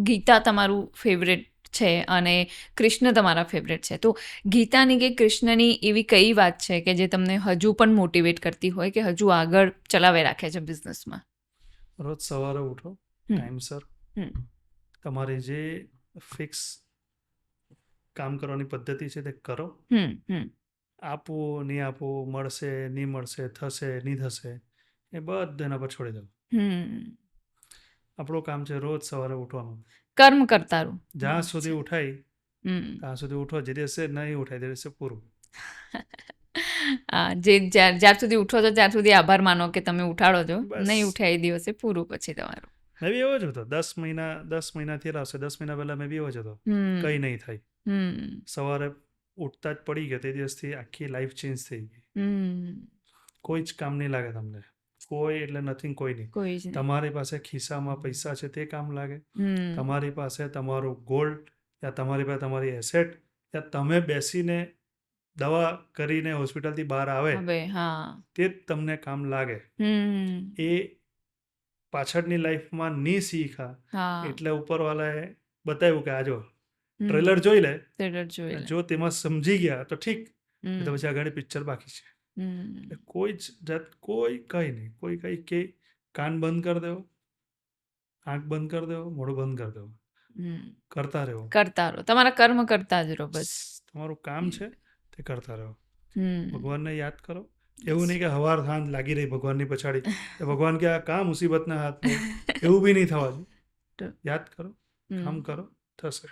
Speaker 3: ગીતા તમારું ફેવરેટ છે અને કૃષ્ણ તમારા ફેવરેટ છે, તો ગીતાની કે કૃષ્ણની એવી કઈ વાત છે કે જે તમને હજુ પણ મોટિવેટ કરતી હોય કે હજુ આગળ ચલાવી રાખે છે બિઝનેસમાં?
Speaker 2: રોજ સવારે ઉઠો ટાઈમસર, તમારી જે ફિક્સ કામ કરવાની પદ્ધતિ છે તે કરો, આપવું નહીં આપવું, મળશે નહીં મળશે, થશે નહીં થશે, એ બધાના પર છોડી દો. આપણું કામ છે રોજ સવારે ઉઠવાનું.
Speaker 3: કર્મ કરતા રહો.
Speaker 2: જ્યાં સુધી ઉઠાય ત્યાં સુધી ઉઠો, જે દિવસે નહીં ઉઠાય તે દિવસે પૂરું.
Speaker 3: જ્યાર સુધી ઉઠો છો ત્યાર સુધી આભાર માનો કે તમે ઉઠાડો છો, નહીં ઉઠાય એ દિવસે પૂરું પછી તમારું.
Speaker 2: મેં બી એવો જ હતો. 10 મહિનાથી આવશે, 10 મહિના પહેલા મેં બી એવો જ હતો. કંઈ નહીં થાય, સવારે ઉઠતા જ પડી ગયો, તે દિવસથી આખી લાઈફ ચેન્જ થઈ ગઈ. કોઈ જ કામ નહીં લાગે તમને, કોઈ એટલે નથિંગ, કોઈ નહીં. તમારી પાસે ખિસ્સામાં પૈસા છે તે કામ લાગે, તમારી પાસે તમારું ગોલ્ડ યા તમારી પાસે તમારી એસેટ યા તમે બેસીને દવા કરીને હોસ્પિટલથી બહાર આવે તે જ તમને કામ લાગે. એ પાછળની લાઈફમાં નહીં શીખા એટલે ઉપરવાલાએ બતાવ્યું કે આજો ટ્રેલર જોઈ લે, જો તેમાં સમજી ગયા તો ઠીક, તો પછી આગળ પિક્ચર બાકી છે. કોઈ જ જાત કોઈ કંઈ નહીં, કોઈ કંઈ કે કાન બંધ કરી દેવો, આંખ બંધ કરી દેવો, મોઢું બંધ કરી દેવો, કરતા રહો,
Speaker 3: તમારા કર્મ કરતા જ રહો. બસ
Speaker 2: તમારું કામ છે તે કરતા રહો. ભગવાનને યાદ કરો. એવું નહીં કે હવાર સાંજ લાગી રહી ભગવાનની પછાડી, ભગવાન કે આ કાં મુસીબતના હાથ, એવું બી નહીં થવા જોઈએ. યાદ કરો, કામ કરો, થશે.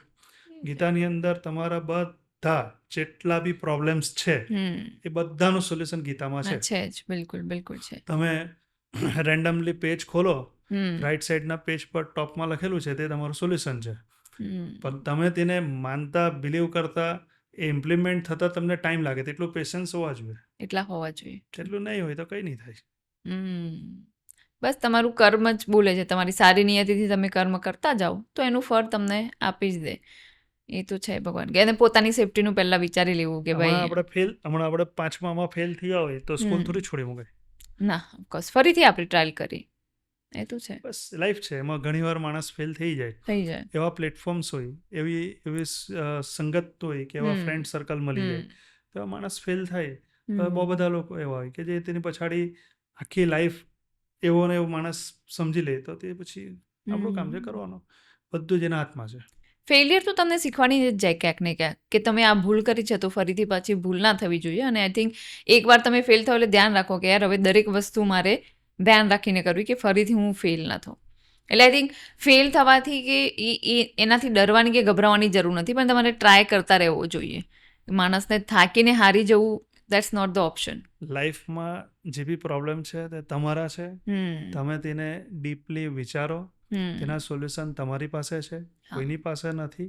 Speaker 2: ગીતાની અંદર તમારા બધા જેટલા બી પ્રોબ્લેમ્સ છે એ બધાનું સોલ્યુશન ગીતામાં છે.
Speaker 3: બિલકુલ બિલકુલ છે.
Speaker 2: તમે રેન્ડમલી પેજ ખોલો, રાઈટ સાઈડના પેજ પર ટોપમાં લખેલું છે તે તમારું સોલ્યુશન છે, પણ તમે તેને માનતા, બિલીવ કરતા, એ ઇમ્પ્લિમેન્ટ થતા તમને ટાઈમ લાગે. તેટલું પેશન્સ હોવા જોઈએ. એટલું નહીં હોય તો કંઈ નહીં થાય.
Speaker 3: બસ તમારું કર્મ જ બોલે છે. તમારી સારી નિયતિથી તમે કર્મ કરતા જાઓ તો એનું ફળ તમને આપી જ દે. એ તો છે ભગવાન કે. અને પોતાની સેફટીનું પહેલા વિચારી લેવું કે ભાઈ
Speaker 2: હમણાં આપણે 5મામાં ફેલ થયા હોય તો સ્કૂલ થોડી છોડી મુકાય.
Speaker 3: ના, ઓફકોર્સ ફરીથી આપણે ટ્રાયલ કરી. એ તો છે,
Speaker 2: બસ લાઈફ છે, એમાં ઘણીવાર માણસ ફેલ થઈ જાય. એવા પ્લેટફોર્મ્સ હોય, એવી સંગત હોય કે એવા ફ્રેન્ડ સર્કલ મળી જાય, એવા માણસ ફેલ થાય. બહુ બધા લોકો એવા હોય કે જે તેની પછાડી આખી લાઈફ એવો ને એવો માણસ સમજી લે તો તે પછી આપણું કામ છે કરવાનું, બધું જ એના હાથમાં છે.
Speaker 3: ફેલિયર તો તમને શીખવાની જ જાય ક્યાંક ને ક્યાંક કે તમે આ ભૂલ કરી છે તો ફરીથી પાછી ભૂલ ના થવી જોઈએ. અને આઈ થિંક એકવાર તમે ફેલ થાવ એટલે ધ્યાન રાખો કે યાર હવે દરેક વસ્તુ મારે ધ્યાન રાખીને કરવી કે ફરીથી હું ફેલ ના થઉં. એટલે આઈ થિંક ફેલ થવાથી કે એનાથી ડરવાની કે ગભરાવાની જરૂર નથી, પણ તમારે ટ્રાય કરતા રહેવો જોઈએ. માણસને થાકીને હારી જવું, દેટ્સ નોટ ધ ઓપ્શન.
Speaker 2: લાઈફમાં જે બી પ્રોબ્લેમ છે તે તમારા છે, તમે તેને ડીપલી વિચારો, તેના સોલ્યુશન તમારી પાસે છે, કોઈની પાસે નથી.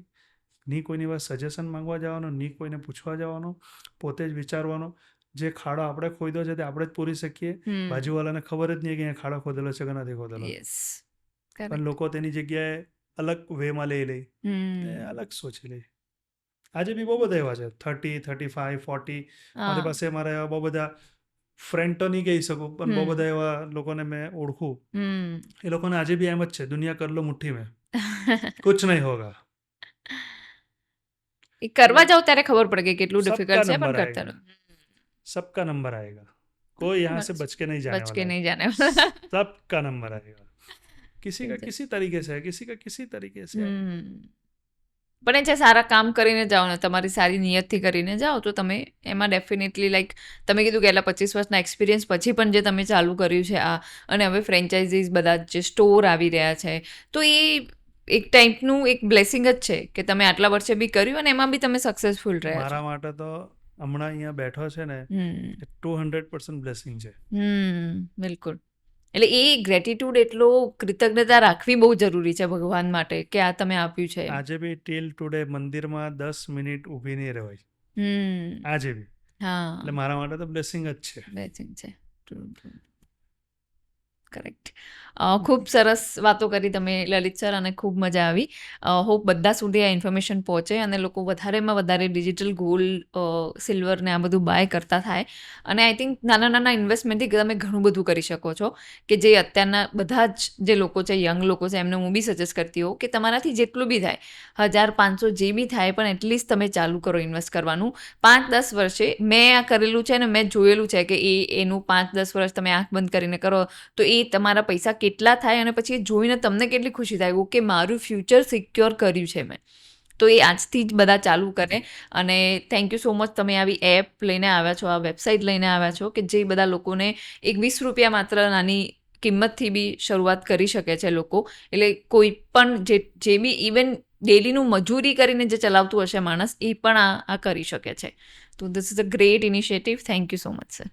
Speaker 2: ની કોઈની પાસે સજેશન માંગવા જવાનું, ની કોઈને પૂછવા જવાનું, પોતે જ વિચારવાનું. જે ખાડો આપણે ખોદ્યો છે તે આપણે જ પૂરી શકીએ, બાજુવાળાને ખબર જ નહીં કે અહીંયા ખાડો ખોદેલો છે કે નથી ખોદેલો. પણ લોકો તેની જગ્યાએ અલગ વેમાં લઈ લે, અલગ સોચી લે. આજે બી બહુ બધા એવા છે 30, 35, 40. મારી પાસે મારા એવા બહુ બધા ફ્રેન્ડ તો નહીં કહી શકું, પણ બહુ બધા એવા લોકોને મેં ઓળખું. એ લોકોને આજે બી એમ જ છે, દુનિયા કર લો મુઠ્ઠી મેં, કુછ નહીં હોગા.
Speaker 3: કરવા જાવ ત્યારે ખબર પડે કે કેટલું ડિફિકલ્ટ છે, પણ કરતા રહો.
Speaker 2: सबका नंबर आएगा, कोई यहाँ से बच के नहीं जाने वाला, सबका नंबर आएगा. किसी का किसी तरीके से, किसी का किसी तरीके से.
Speaker 3: પણ એ છે સારા કામ કરીને જાઓ ને તમારી સારી નિયતથી કરીને જાઓ તો તમે એમાં ડેફિનેટલી લાઈક તમે કીધું કે એટલા 25 વર્ષના એક્સપિરિયન્સ પછી પણ જે તમે ચાલુ કર્યું છે આ, અને હવે ફ્રેન્ચાઇઝીસ બધા જે સ્ટોર આવી રહ્યા છે, તો એ એક ટાઈપનું એક બ્લેસિંગ જ છે કે તમે આટલા વર્ષે બી કર્યું અને એમાં બી તમે સક્સેસફુલ રહ્યા.
Speaker 2: મારા માટે તો હમણાં અહીંયા બેઠો છે ને 200% બ્લેસિંગ છે.
Speaker 3: બિલકુલ. એટલે એ ગ્રેટિટ્યુડ, એટલો કૃતજ્ઞતા રાખવી બહુ જરૂરી છે ભગવાન માટે કે આ તમે આપ્યું છે.
Speaker 2: આજે બી ટીલ ટુડે મંદિરમાં 10 મિનિટ ઊભી નહીં રહેવાય, આજે બી. એટલે મારા માટે તો બ્લેસિંગ જ છે.
Speaker 3: બ્લેસિંગ છે. કરેક્ટ. ખૂબ સરસ વાતો કરી તમે લલિત સર, અને ખૂબ મજા આવી. હોપ બધા સુધી આ ઇન્ફોર્મેશન પહોંચે અને લોકો વધારેમાં વધારે ડિજિટલ ગોલ્ડ, સિલ્વર ને આ બધું બાય કરતા થાય. અને આઈ થિંક નાના નાના ઇન્વેસ્ટમેન્ટથી તમે ઘણું બધું કરી શકો છો, કે જે અત્યારના બધા જ જે લોકો છે, યંગ લોકો છે, એમને હું બી સજેસ્ટ કરતી હોઉં કે તમારાથી જેટલું બી થાય, 1000-500 જે બી થાય, પણ એટલીસ્ટ તમે ચાલુ કરો ઇન્વેસ્ટ કરવાનું. 5-10 વર્ષે મેં આ કરેલું છે ને મેં જોયેલું છે કે એનું 5-10 વર્ષ તમે આંખ બંધ કરીને કરો તો એ તમારા પૈસા કેટલા થાય, અને પછી એ જોઈને તમને કેટલી ખુશી થાય કે મારું ફ્યુચર સિક્યોર કર્યું છે મેં. તો એ આજથી જ બધા ચાલુ કરે. અને થેન્ક યુ સો મચ, તમે આવી એપ લઈને આવ્યા છો, આ વેબસાઇટ લઈને આવ્યા છો કે જે બધા લોકોને એક 20 રૂપિયા માત્ર નાની કિંમતથી બી શરૂઆત કરી શકે છે લોકો. એટલે કોઈ પણ જે બી ઇવન ડેલીનું મજૂરી કરીને જે ચલાવતું હશે માણસ, એ પણ આ કરી શકે છે. તો this is a great initiative. Thank you so much sir.